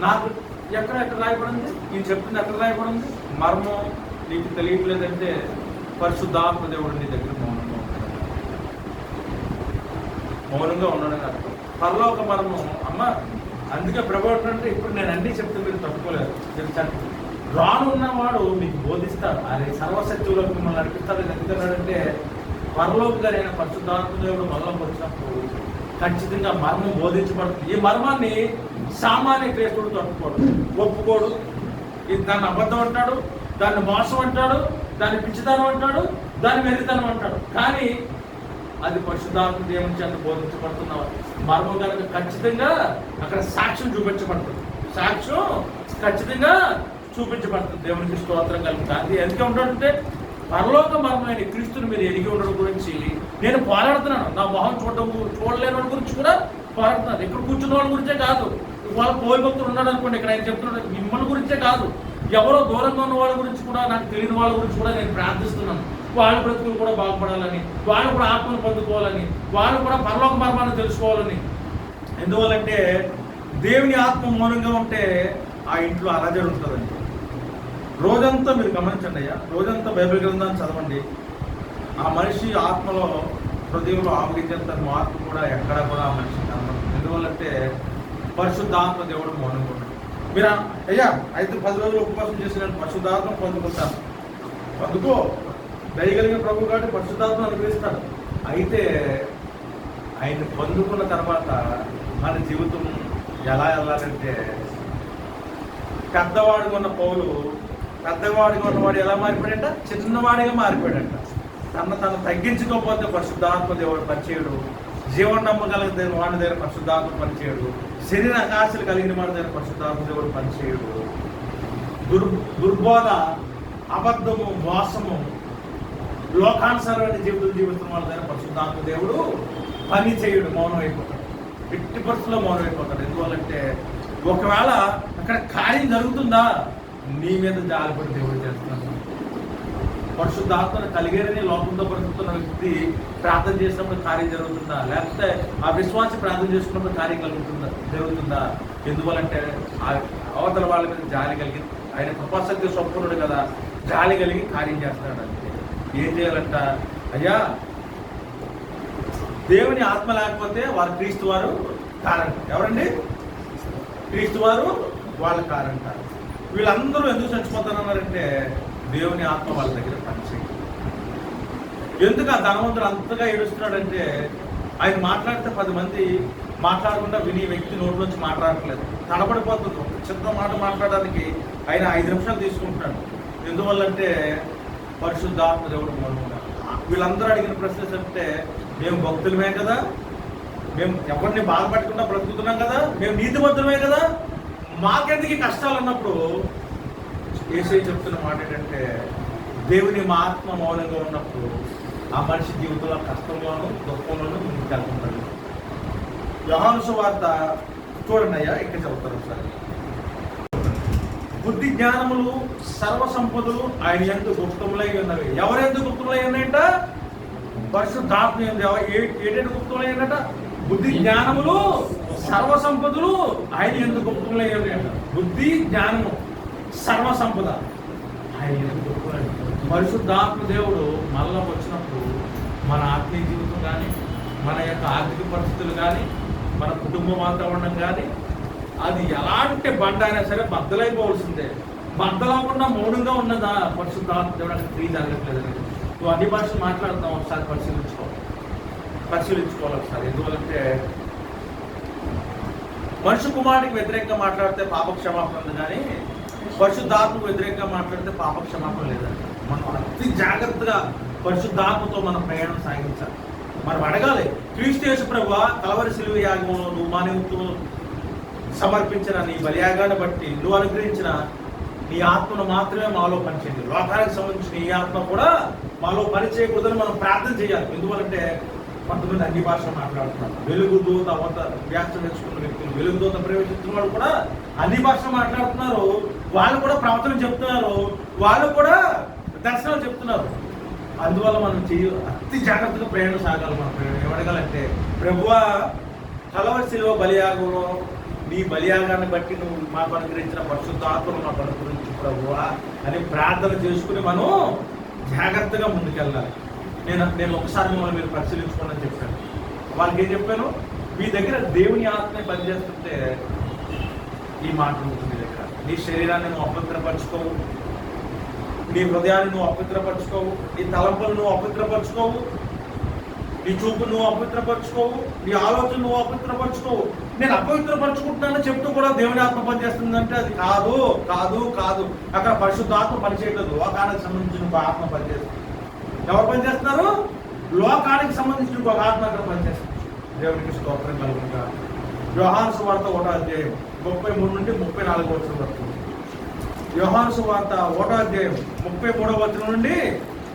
నాకు ఎక్కడ రాయబడింది? నేను చెప్తుంది ఎక్కడ రాయబడింది? మర్మం నీకు తెలియట్లేదంటే పరిశుద్ధాత్మ దేవుడు నీ దగ్గర మౌనంగా ఉండడం అర్థం. పరలోక మర్మం అమ్మ. అందుకే ప్రభు అంటే ఇప్పుడు నేను అన్నీ చెప్తే మీరు తట్టుకోలేదు. రానున్నవాడు మీకు బోధిస్తాడు, అదే సర్వశక్తులకు మిమ్మల్ని నడిపిస్తాడు. ఎందుకన్నాడంటే పరలోకమైన పరిశుద్ధాత్మ దేవుడు మనలోకి వచ్చినప్పుడు ఖచ్చితంగా మర్మం బోధించబడుతుంది. ఈ మర్మాన్ని సామాన్య క్రైస్తవుడు తట్టుకోడు, ఒప్పుకోడు. ఇది దాన్ని అబద్ధం అంటాడు, దాన్ని మోసం అంటాడు, దాన్ని పిచ్చితనం అంటాడు, దాన్ని వెర్రితనం అంటాడు. కానీ అది పరిశుద్ధాత్మ దేవుని చేత బోధించబడుతున్న మర్మం కనుక ఖచ్చితంగా అక్కడ సాక్ష్యం చూపించబడుతుంది. సాక్ష్యం ఖచ్చితంగా చూపించబడుతుంది. దేవునికి స్తోత్రం కలుగుతుంది. ఎందుకు ఉంటాడంటే పరలోక మర్మమైన క్రీస్తుని మీరు ఎరిగి ఉండడం గురించి నేను పోరాడుతున్నాను. నా మొహం చూడలేని వాళ్ళ గురించి కూడా పోరాడుతున్నాను. ఇక్కడ కూర్చున్న వాళ్ళ గురించే కాదు, వాళ్ళ పోయి భక్తులు ఉన్నాడు అనుకోండి, ఇక్కడ ఆయన చెప్తున్నాడు మిమ్మల్ని గురించే కాదు, ఎవరో దూరంగా ఉన్న వాళ్ళ గురించి కూడా, నాకు తెలియని వాళ్ళ గురించి కూడా నేను ప్రార్థిస్తున్నాను. వాళ్ళ బ్రతుకులు కూడా బాగుపడాలని, వాళ్ళు కూడా ఆత్మను పొందుకోవాలని, వాళ్ళు కూడా పరలోక మర్మాన్ని తెలుసుకోవాలని. ఎందువల్లంటే దేవుని ఆత్మ మౌనంగా ఉంటే ఆ ఇంట్లో అలజడి ఉంటుందండి. రోజంతా మీరు గమనించండి అయ్యా, రోజంతా బైబిల్ గ్రంథాన్ని చదవండి. ఆ మనిషి ఆత్మలో, హృదయంలో ఆవగించేంత మార్పు కూడా ఎక్కడ కూడా ఆ మనిషి కనబడదు. ఎందువల్లంటే పరిశుద్ధాత్మ దేవుడు మౌనంగా ఉన్నాడు. మీరు అయ్యా అయితే 10 రోజులు ఉపవాసం చేసిన పరిశుద్ధాత్మ పొందుకుంటారు. అందుకో దయగలిగిన ప్రభు కాబట్టి పరిశుద్ధాత్మ అనుగ్రహిస్తాడు. అయితే ఆయన పొందుకున్న తర్వాత మన జీవితం ఎలా వెళ్ళాలంటే, పెద్దవాడిగా ఉన్న పౌలు, పెద్దవాడిగా ఉన్నవాడు ఎలా మారిపోయాడంట? చిన్నవాడిగా మారిపోయాడంట. తను తగ్గించుకోకపోతే పరిశుద్ధాత్మ దేవుడు పరిచయుడు జీవన నమ్మగలిగిన వాడి దగ్గర పరిశుద్ధాత్మ పనిచేయడు. శరీర ఆకాశలు కలిగిన వాడి దగ్గర పరిశుద్ధాత్మ దేవుడు పనిచేయడు. దుర్బోధ, అబద్ధము, మోసము, లోకానుసారమైన జీవితం జీవిస్తున్న వాళ్ళ దగ్గర పరిశుద్ధాత్మ దేవుడు పని చేయడు, మౌనం అయిపోతాడు. ఎట్టి పరిస్థితుల్లో మౌనం అయిపోతాడు. ఎందువల్లంటే ఒకవేళ అక్కడ కార్యం జరుగుతుందా, నీ మీద జాలిపడి దేవుడు చేస్తున్నాడు. పరిశుద్ధాత్మను కలిగేరని లోకంతో బ్రతుకుతున్న వ్యక్తి ప్రార్థన చేసినప్పుడు కార్యం జరుగుతుందా, లేకపోతే ఆ విశ్వాసి ప్రార్థన చేసుకున్నప్పుడు కార్యం జరుగుతుందా? ఎందువల్లంటే ఆ అవతల వాళ్ళ మీద జాలి కలిగి, ఆయన కృపాశక్తి సంపూర్ణుడు కదా, జాలి కలిగి కార్యం చేస్తాడు. అంటే ఏం చేయాలంట? అయ్యా, దేవుని ఆత్మ లేకపోతే వారు క్రీస్తు వారు కారంట. ఎవరండి? క్రీస్తు వారు వాళ్ళ కారంట. వీళ్ళందరూ ఎందుకు చచ్చిపోతారన్నారంటే దేవుని ఆత్మ వాళ్ళ దగ్గర పనిచేయదు. ఎందుకు ఆ ధనవంతుడు అంతగా ఏడుస్తున్నాడంటే ఆయన మాట్లాడితే 10 మంది మాట్లాడకుండా విని వ్యక్తి నోట్లోంచి మాట్లాడట్లేదు, తడబడిపోతుంది. ఒక చిన్న మాట మాట్లాడడానికి ఆయన 5 నిమిషాలు తీసుకుంటున్నాడు. ఎందువల్లంటే పరిశుద్ధాత్మ దేవుడు మూలంగా. వీళ్ళందరూ అడిగిన ప్రశ్న అంటే, మేము భక్తులమే కదా, మేము ఎవరిని బాధపడకుండా బ్రతుకుతున్నాం కదా, మేము నీతిమంతులమే కదా, మాకెందుకు ఈ కష్టాలు అన్నప్పుడు యేసయ్య చెప్తున్న మాట ఏంటంటే, దేవుని మా ఆత్మ మౌనంగా ఉన్నప్పుడు ఆ మనిషి జీవితంలో కష్టంలోనూ దుఃఖంలోనూ ముందుకెళ్తుంటాడు. యోహాను సువార్త చూడండి అయ్యా, ఇక్కడ చదువుతారు ఒకసారి. బుద్ధి జ్ఞానములు సర్వ సంపదలు ఆయన యందు గుప్తములై ఉన్నవి. ఎవరెందుకు గుప్తములై ఉన్నాయంట? పరిశుద్ధాత్మ ఏంటంటే గుప్తములై ఉన్నట. బుద్ధి జ్ఞానములు సర్వ సంపదలు ఆయన యందు గుప్తములై ఉన్నాయంట. బుద్ధి జ్ఞానము సర్వ సంపద ఆయన యందు గుప్తములై. పరిశుద్ధాత్మ దేవుడు మళ్ళా వచ్చినప్పుడు మన ఆత్మీయ జీవితం కానీ, మన యొక్క ఆర్థిక పరిస్థితులు కానీ, మన కుటుంబ వాతావరణం కానీ, అది ఎలాంటి బండ అయినా సరే బద్దలైపోవలసిందే. బద్దలకుండా మౌనంగా ఉన్నదా పరిశుద్ధాత్మ దేవుడు అక్కడ క్రియ జరగట్లేదని నువ్వు అన్ని భాషలు మాట్లాడతాం. ఒకసారి పరిశీలించుకోవాలి ఒకసారి. ఎందువల్లంటే మనుషు కుమారుడికి వ్యతిరేకంగా మాట్లాడితే పాప క్షమాపణ ఉంది, కానీ పరిశుద్ధాత్మకు వ్యతిరేకంగా మాట్లాడితే పాప క్షమాపణ లేదండి. మనం అతి జాగ్రత్తగా పరిశుద్ధాత్మతో మన ప్రయాణం సాగించాలి. మనం అడగాలి, క్రీస్తు యేసు ప్రభువా, కలవరి సిలువ యాగంలో నువ్వు మా నిమిత్తం సమర్పించిన నీ బలియాగాన్ని బట్టి నువ్వు అనుగ్రహించిన నీ ఆత్మను మాత్రమే మాలో పనిచేయండి. లోకానికి సంబంధించిన ఈ ఆత్మ కూడా మాలో పని చేయకూడదని మనం ప్రార్థన చేయాలి. ఎందువలంటే కొంతమంది అన్ని భాషలు మాట్లాడుతున్నారు. వెలుగుదూత వ్యాఖ్య నేర్చుకున్న వ్యక్తులు, వెలుగుదూత ప్రవేశించిన వాళ్ళు కూడా అన్ని భాషలు మాట్లాడుతున్నారు. వాళ్ళు కూడా ప్రవచనం చెప్తున్నారు, వాళ్ళు కూడా దర్శనాలు చెప్తున్నారు. అందువల్ల మనం అతి జాగ్రత్తగా ప్రయాణం సాగాలి. మనం ఏమడగాలంటే, ప్రభువా, కలవరి సిలువ బలియాగంలో నీ బలియాగాన్ని బట్టి నువ్వు మాకు అనుగ్రహించిన పరిశుద్ధాత్మను మాకు అనుగ్రహించు ప్రభువా అని ప్రార్థన చేసుకుని మనం జాగ్రత్తగా ముందుకెళ్ళాలి. నేను ఒకసారి మిమ్మల్ని మీరు పరిశీలించుకోండి అని చెప్పాను. వాళ్ళకి ఏం చెప్పాను? మీ దగ్గర దేవుని ఆత్మే పనిచేస్తుంటే ఈ మాట ఉంటుంది. మీ దగ్గర నీ శరీరాన్ని నువ్వు అపవిత్రపరచుకోవు, నీ హృదయాన్ని నువ్వు అపవిత్రపరచుకోవు, నీ తలంపులు నువ్వు అపవిత్రపరచుకోవు, నీ చూపు నువ్వు అపవిత్రపరచుకోవు, నీ ఆలోచన నువ్వు అపవిత్రపరచుకోవు. నేను అపవిత్రపరచుకుంటున్నానని చెప్తూ కూడా దేవుని ఆత్మ పనిచేస్తుందంటే అది కాదు కాదు కాదు. అక్కడ పరిశుద్ధాత్మ పనిచేయట్లేదు, లోకానికి సంబంధించిన ఒక ఆత్మ పనిచేస్తుంది. ఎవరు పనిచేస్తున్నారు? లోకానికి సంబంధించిన ఒక ఆత్మ అక్కడ పనిచేస్తుంది. దేవునికి స్తోత్రం కలుగునుగా. యోహాను సువార్త 1వ అధ్యాయం 33 నుండి 34 వచనం వరకు. యోహాను సువార్త 1వ అధ్యాయం 33వ వచనం నుండి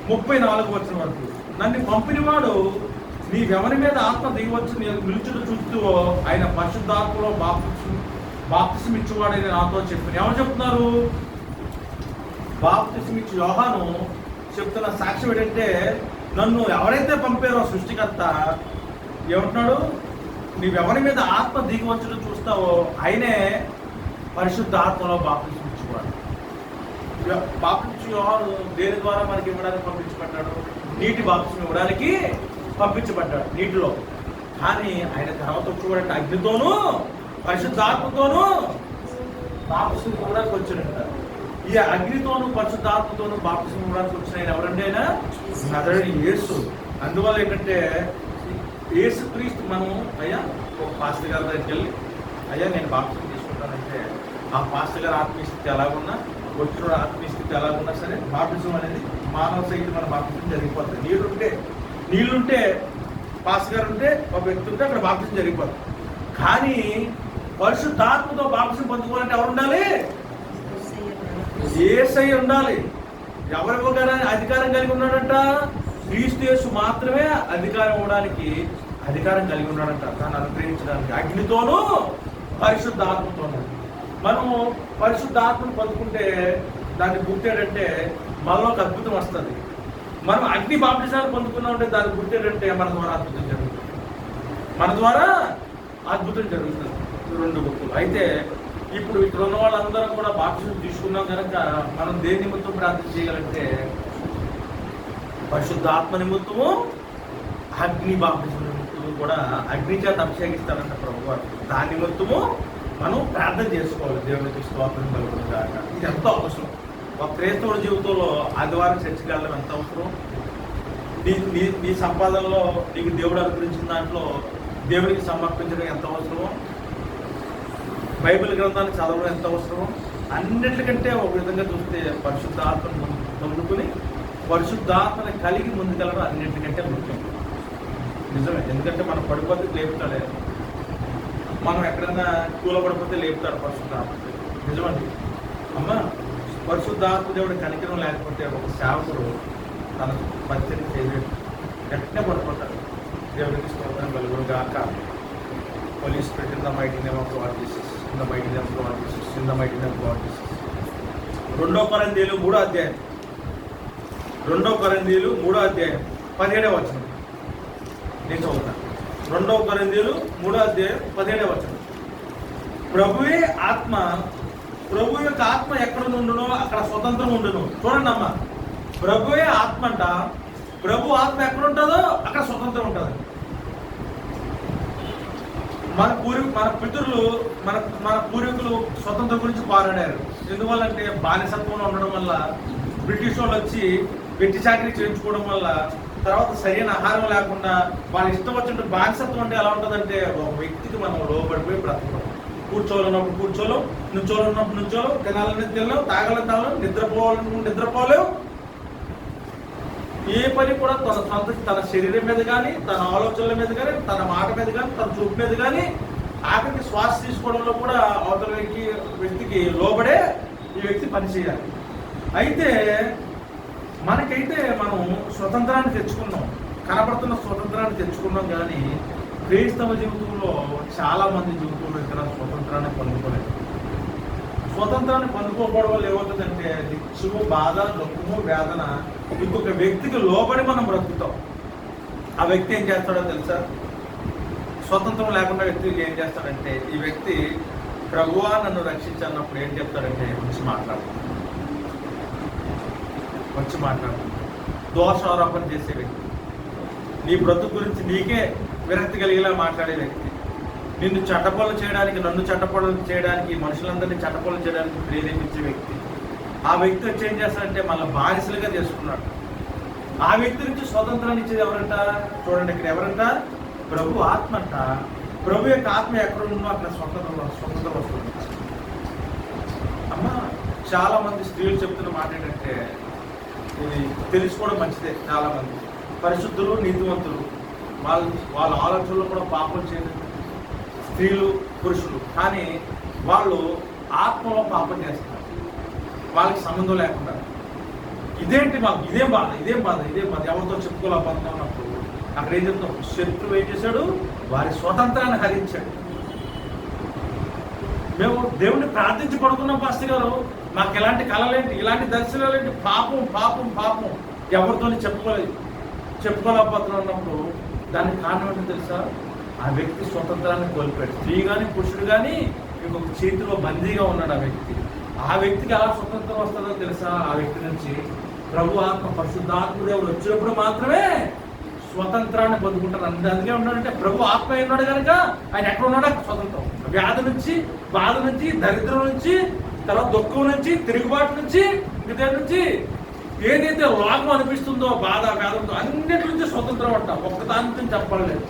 34 వచనం వరకు. నన్ను పంపినవాడు నీవెవరి మీద ఆత్మ దిగవచ్చు నిలుచుడు చూస్తూ ఆయన పరిశుద్ధాత్మలో బాప్తిసం ఇచ్చేవాడని నాతో చెప్పిన. ఎవరు చెప్తున్నారు? బాప్తిసం ఇచ్చి యోహాను చెప్తున్న సాక్ష్యం ఏంటంటే, నన్ను ఎవరైతే పంపారో సృష్టికర్త ఏమంటున్నాడు? నీవెవరి మీద ఆత్మ దిగవచ్చును చూస్తావో ఆయనే పరిశుద్ధాత్మలో బాప్తిసం ఇచ్చేవాడు. బాప్తిసం యోహాను దేని ద్వారా మనకి ఇవ్వడానికి పంపించబడ్డాడు? నీటి బాప్తిసం ఇవ్వడానికి పంపించబడ్డాడు, నీటిలో. కానీ ఆయన తర్వాత వచ్చేవాడంటే అగ్నితోనూ పరిశుద్ధాత్మతోనూ బాప్తిసం ఇవ్వడానికి వచ్చినట్టు. ఈ అగ్నితోనూ పరిశుద్ధాత్మతోనూ బాప్తిసం ఇవ్వడానికి వచ్చిన ఆయన ఎవరండి? ఆయన నజరేయుడు యేసు. అందువల్ల ఏంటంటే యేసు క్రీస్తు మనం అయ్యా ఒక పాస్టర్ గారి దగ్గరికి వెళ్ళి, అయ్యా నేను బాప్తిసం తీసుకుంటానంటే ఆ పాస్టర్ గారి ఆత్మీయస్థితి ఎలాగున్నా, వచ్చిన ఆత్మీయస్థితి ఎలాగున్నా సరే బాప్తిసం అనేది మానవ సైతం మన బాప్తిసం జరిగిపోతుంది. నీళ్ళుంటే పాస్ గారు ఉంటే ఒక వ్యక్తి ఉంటే అక్కడ బాప్తిజం జరిగిపోతుంది. కానీ పరిశుద్ధాత్మతో బాప్తిజం పొందుకోవాలంటే ఎవరు ఉండాలి? యేసయ్య ఉండాలి. ఎవరివ్వగానే అధికారం కలిగి ఉన్నాడంట? క్రీస్తు యేసు మాత్రమే అధికారం ఇవ్వడానికి అధికారం కలిగి ఉన్నాడంట, దాన్ని అనుగ్రహించడానికి అగ్నితోనూ పరిశుద్ధాత్మతోనూ. మనము పరిశుద్ధాత్మను పొందుకుంటే దాన్ని గుర్తేటంటే మనలో ఒక అద్భుతం వస్తుంది. మనం అగ్ని బాప్తిజాన్ని పొందుకున్నామంటే దాన్ని గుర్తేటంటే మన ద్వారా అద్భుతం జరుగుతుంది. మన ద్వారా అద్భుతం జరుగుతుంది. రెండు గుర్తులు. అయితే ఇప్పుడు ఇక్కడ ఉన్న వాళ్ళందరం కూడా బాప్తిజం తీసుకున్నాం కనుక మనం దేని నిమిత్తం ప్రార్థన చేయాలంటే పరిశుద్ధాత్మ నిమిత్తము, అగ్ని బాప్తిజం నిమిత్తము కూడా అగ్ని చేత అభిషేకిస్తాడంట ప్రభువారు. దాని నిమిత్తము మనం ప్రార్థన చేసుకోవాలి. దేవునికి స్తోత్రం కలుగును గాక. ఇది ఎంతో అవసరం. ఒక క్రైస్తవుడి జీవితంలో ఆదివారం చర్చికి వెళ్ళడం ఎంత అవసరం? నీ సంపాదనలో నీకు దేవుడు అనుగ్రహించిన దాంట్లో దేవునికి సమర్పించడం ఎంత అవసరమో, బైబిల్ గ్రంథాన్ని చదవడం ఎంత అవసరమో, అన్నిటికంటే ఒక విధంగా చూస్తే పరిశుద్ధాత్మను పొందుకుని పరిశుద్ధాత్మని కలిగి ముందుకెళ్ళడం అన్నింటికంటే ముఖ్యం. నిజమే. ఎందుకంటే మనం పడిపోతే లేపుతాడే, మనం ఎక్కడైనా కూలబడిపోతే లేపుతాడు పరిశుద్ధాత్మ. నిజమండి అమ్మ. పరిశుద్ధాత్మ దేవుడి కనికరం లేకపోతే ఒక సేవకుడు తన పరిచయం చేయలేదు, వెంటనే పడిపోతాడు. దేవుడికి స్తోత్రం కలుగును గాక. Police spirit in the mighty name of God Jesus, in the mighty name of God Jesus, in the mighty name of God Jesus. 2 కొరింథీయులు 3వ అధ్యాయం, 2 కొరింథీయులు 3వ అధ్యాయం 17వ వచనం నేను చదువుతాను. 2 కొరింథీయులు 3వ అధ్యాయం 17వ వచనం. ప్రభువే ఆత్మ, ప్రభు యొక్క ఆత్మ ఎక్కడ ఉండునో అక్కడ స్వతంత్రం ఉండును. చూడండి అమ్మ, ప్రభువే ఆత్మ అంట. ప్రభు ఆత్మ ఎక్కడ ఉంటుందో అక్కడ స్వతంత్రం ఉంటుంది. మన పితరులు మన పూర్వీకులు స్వతంత్రం గురించి పోరాడారు. ఎందువల్లంటే బానిసత్వంలో ఉండడం వల్ల, బ్రిటిష్ వాళ్ళు వచ్చి వెట్టి చాకరీ చేయించుకోవడం వల్ల, తర్వాత సరైన ఆహారం లేకుండా వాళ్ళ ఇష్టం వచ్చినట్టు బానిసత్వం అంటే ఎలా ఉంటుందంటే ఒక వ్యక్తికి మనం లోబడిపోయి బ్రతకడం. కూర్చోవాలన్నప్పుడు కూర్చోలేం, నుంచోవాలన్నప్పుడు నుంచోలేం, తినాలని తినలేం, తాగాలని తాగలేం, నిద్రపోలేం. ఏ పని కూడా తన శరీరం మీద కానీ, తన ఆలోచనల మీద కానీ, తన మాట మీద కానీ, తన చూపు మీద కానీ, ఆఖరికి శ్వాస తీసుకోవడంలో కూడా అవతల వ్యక్తికి లోబడే ఈ వ్యక్తి పని చేయాలి. అయితే మనకైతే మనం స్వతంత్రాన్ని తెచ్చుకున్నాం, కనబడుతున్న స్వతంత్రాన్ని తెచ్చుకున్నాం. కానీ క్రైస్తవ జీవితంలో చాలా మంది జీవితంలో ఇక్కడ స్వతంత్రాన్ని పొందుకోలేదు. స్వతంత్రాన్ని పొందుకోకపోవడం వల్ల ఏమవుతుందంటే నిత్యము బాధ, దుఃఖము, వేదన. ఇంకొక వ్యక్తికి లోబడి మనం బ్రతుకుతాం. ఆ వ్యక్తి ఏం చేస్తాడో తెలుసా? స్వతంత్రం లేకుండా వ్యక్తికి ఏం చేస్తాడంటే, ఈ వ్యక్తి ప్రభువా నన్ను రక్షించన్నప్పుడు ఏం చెప్తాడంటే వచ్చి మాట్లాడు దోషారోపణ చేసే వ్యక్తి, నీ బ్రతుకు గురించి నీకే విరక్తి కలిగేలా మాట్లాడే వ్యక్తి, నిన్ను చట్టపనులు చేయడానికి, నన్ను చట్టపనులు చేయడానికి, మనుషులందరినీ చట్టపనులు చేయడానికి ప్రేరేపించే వ్యక్తి. ఆ వ్యక్తి వచ్చి ఏం చేస్తాడంటే మళ్ళీ బానిసలుగా చేసుకున్నాడు. ఆ వ్యక్తి నుంచి స్వతంత్రాన్ని ఇచ్చేది ఎవరంట? చూడండి, ఇక్కడ ఎవరంట? ప్రభు ఆత్మ అంట. ప్రభు యొక్క ఆత్మ ఎక్కడ ఉందో అక్కడ స్వతంత్రం వస్తుంది. అమ్మ, చాలా మంది స్త్రీలు చెప్తున్న మాట ఏంటంటే, ఇది తెలుసుకోవడం మంచిదే. చాలా మంది పరిశుద్ధులు, నీతివంతులు, వాళ్ళ ఆలోచనలో కూడా పాపం చేయలేదు స్త్రీలు, పురుషులు. కానీ వాళ్ళు ఆత్మలో పాపం చేస్తారు, వాళ్ళకి సంబంధం లేకుండా. ఇదేంటి మాకు ఇదేం బాధ ఎవరితో చెప్పుకోలేకపోతున్నప్పుడు అక్కడ ఏం చెప్తాం? శత్రువు ఏం చేశాడు? వారి స్వతంత్రాన్ని హరించాడు. మేము దేవుణ్ణి ప్రార్థించి పడుకున్నాం పాస్టర్ గారు, మాకు ఎలాంటి కళలేంటి, ఇలాంటి దర్శనాలేంటి, పాపం ఎవరితో చెప్పుకోలేకపోతున్నప్పుడు దానికి కారణం ఏంటో తెలుసా? ఆ వ్యక్తి స్వతంత్రాన్ని కోల్పోయాడు. స్త్రీ కానీ పురుషుడు కానీ ఇంకొక చేతిలో బందీగా ఉన్నాడు ఆ వ్యక్తి. ఆ వ్యక్తికి ఎలా స్వతంత్రం వస్తుందో తెలుసా? ఆ వ్యక్తి నుంచి ప్రభు ఆత్మ, పరిశుద్ధాత్మ దేవుడు వచ్చినప్పుడు మాత్రమే స్వతంత్రాన్ని పొందుకుంటారు. అందుకే ఉన్నాడంటే ప్రభు ఆత్మ ఉన్నాడు కనుక ఆయన ఎక్కడ ఉన్నాడో స్వతంత్రం. వ్యాధి నుంచి, బాధ నుంచి, దరిద్రం నుంచి, తర్వాత దుఃఖం నుంచి, తిరుగుబాటు నుంచి, ఇదే నుంచి ఏదైతే రోగం అనిపిస్తుందో, బాధ, వేదంతో అన్నిటి నుంచి స్వతంత్రం అంట. ఒక్కదాని నుంచి చెప్పలేదు.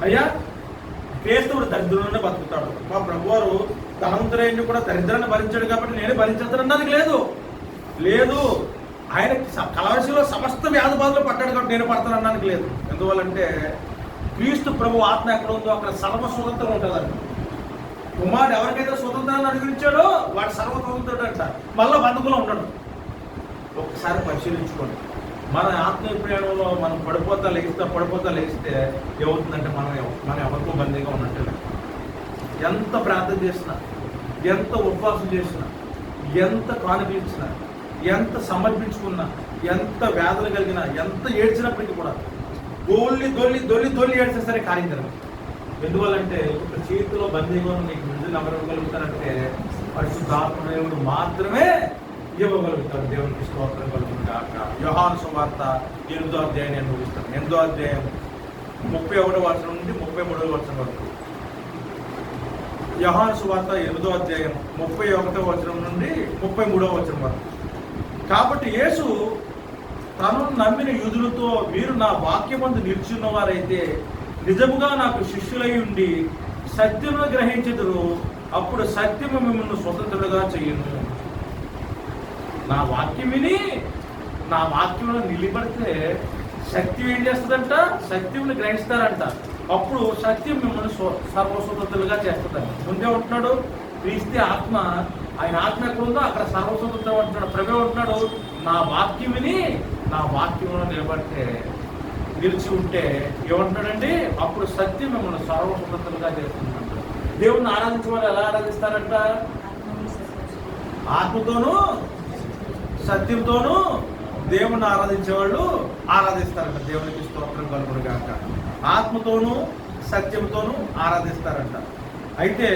అయ్యా, క్రైస్తవుడు దరిద్రంలోనే బతుకుతాడు. మా ప్రభువారు ధనవంతులైన కూడా దరిద్రాన్ని భరించాడు కాబట్టి నేను భరించడానికి లేదు. ఆయన కలవరిశిలో సమస్త వ్యాధి బాధలు పట్టాడు కాబట్టి నేను పడతానడానికి లేదు. ఎందువల్లంటే క్రీస్తు ప్రభు ఆత్మ ఎక్కడ ఉందో అక్కడ సర్వ స్వతంత్రం ఉంటుందంట. కుమారుడు ఎవరికైతే స్వతంత్రాన్ని అనుగ్రహించాడో వాడు సర్వ స్వతంత్రుడు అంట. మళ్ళీ బంధుకులో ఉండడు. ఒకసారి పరిశీలించుకోండి. మన ఆత్మీయ ప్రయాణంలో మనం పడిపోతా లేస్తే ఏమవుతుందంటే మనం ఎవరికో బందీగా ఉన్నట్టు. ఎంత ప్రార్థన చేసినా, ఎంత ఉపవాసం చేసినా, ఎంత కానుకలిచ్చినా, ఎంత సమర్పించుకున్నా, ఎంత వేదన కలిగినా, ఎంత ఏడ్చినప్పటికీ కూడా దొల్లి ఏడ్చినా సరే కార్యం జరగదు. ఎందువల్లంటే ఒక చేతిలో బందీగా నీకు విడుదల ఎవరివ్వగలుగుతారంటే పరిశుద్ధాత్మ దేవుడు మాత్రమే ఇవ్వగలుగుతాడు. దేవునికి స్తోత్రం కలుగును గాక. యోహాను సువార్త 8వ అధ్యాయం నేను ముగిస్తాను. 8వ అధ్యాయం 31వ వచనం నుండి 33వ వచనం వరకు. యోహాను సువార్త 8వ అధ్యాయం 31వ వచనం నుండి 33వ వచనం వరకు. కాబట్టి యేసు తను నమ్మిన యూదులతో, మీరు నా వాక్యమందు నిలిచున్న వారైతే నిజముగా నాకు శిష్యులై ఉండి సత్యమును గ్రహించెదరు. అప్పుడు సత్యము మిమ్మల్ని స్వతంత్రులుగా చెయ్యను. నా వాక్యం విని నా వాక్యంలో నిలబడితే సత్యం ఏం చేస్తుందంట? సత్యమును గ్రహిస్తారంట. అప్పుడు సత్యం మిమ్మల్ని సర్వస్వతంత్రులుగా చేస్తుందంట. ముందే ఉంటున్నాడు క్రీస్తు ఆత్మ. ఆయన ఆత్మ ఎక్కడ ఉందో అక్కడ సర్వస్వతంత్రం అంటున్నాడు. ప్రభు ఉంటున్నాడు, నా వాక్యం విని నా వాక్యంలో నిలిచి ఉంటే ఏమంటున్నాడండి? అప్పుడు సత్యం మిమ్మల్ని సర్వస్వతంత్రులుగా చేస్తుందంట. దేవుణ్ణి ఆరాధించే వాళ్ళు ఎలా ఆరాధిస్తారంట? ఆత్మతోనూ సత్యంతోనూ దేవుణ్ణి ఆరాధించే వాళ్ళు ఆరాధిస్తారంట. దేవునికి స్తోత్రం కలుగును గాక. ఆత్మతోనూ సత్యంతోనూ ఆరాధిస్తారంట. అయితే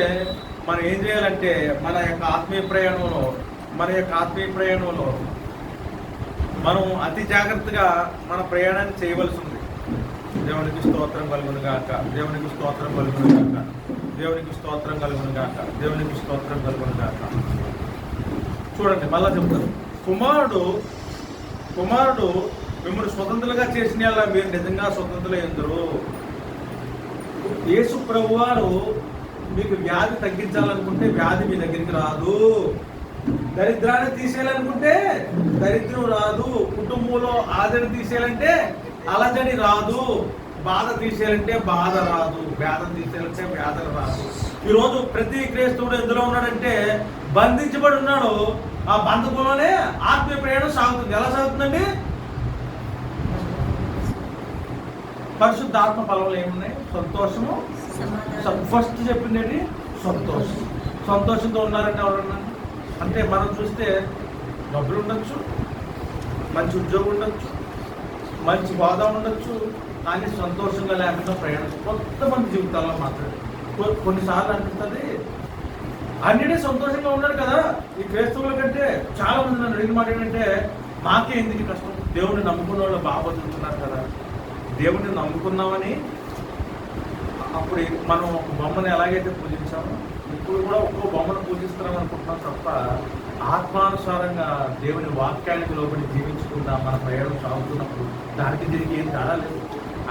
మనం ఏం చేయాలంటే మన యొక్క ఆత్మీయ ప్రయాణంలో మనం అతి జాగ్రత్తగా మన ప్రయాణాన్ని చేయవలసి ఉంది. దేవునికి స్తోత్రం కలుగును గాక. దేవునికి స్తోత్రం కలుగును గాక. దేవునికి స్తోత్రం కలుగును గాక. దేవునికి స్తోత్రం కలుగును గాక. చూడండి, మళ్ళా చెప్తారు. కుమారుడు మిమ్మల్ని స్వతంత్రులుగా చేసిన మీరు నిజంగా స్వతంత్రులైందరు. యేసు ప్రభువారు మీకు వ్యాధి తగ్గించాలనుకుంటే వ్యాధి మీ దగ్గరికి రాదు. దరిద్రాన్ని తీసేయాలనుకుంటే దరిద్రం రాదు. కుటుంబంలో ఆదరణ తీసేయాలంటే అలజడి రాదు. బాధ తీసేయాలంటే బాధ రాదు. వేదన తీసేయాలంటే వేదన రాదు. ఈరోజు ప్రతి క్రైస్తవుడు ఎందులో ఉన్నాడంటే బంధించబడి ఉన్నాడు. ఆ బంధకంలోనే ఆత్మీయ ప్రయాణం సాగుతుంది. ఎలా సాగుతుందండి? పరిశుద్ధాత్మ ఫలంలో ఏమున్నాయి? సంతోషము. ఫస్ట్ చెప్పింది సంతోషం. సంతోషంతో ఉన్నారంటే ఎవరన్నా అంటే మనం చూస్తే డబ్బులు ఉండొచ్చు, మంచి ఉద్యోగం ఉండొచ్చు, మంచి హోదా ఉండొచ్చు, కానీ సంతోషంగా లేకుండా ప్రయాణం కొంతమంది జీవితాల్లో మాత్రమే. కొన్నిసార్లు అనిపిస్తుంది అన్నిటి సంతోషంగా ఉన్నాడు కదా. ఈ క్రైస్తవుల కంటే చాలా మంది నన్ను అడిగిన మాట ఏంటంటే, మాకే ఎందుకు కష్టం? దేవుడిని నమ్ముకున్న వాళ్ళు బాగా బతుకుతున్నారు కదా. దేవుడిని నమ్ముకున్నామని అప్పుడు మనం ఒక బొమ్మను ఎలాగైతే పూజించామో ఇప్పుడు కూడా ఒక్కో బొమ్మను పూజిస్తున్నాం అనుకుంటున్నాం తప్ప ఆత్మానుసారంగా దేవుని వాక్యానికి లోబడి జీవించుకుంటా మన ప్రయాణం సాగుతున్నప్పుడు దానికి దీనికి ఏం తేడా లేదు.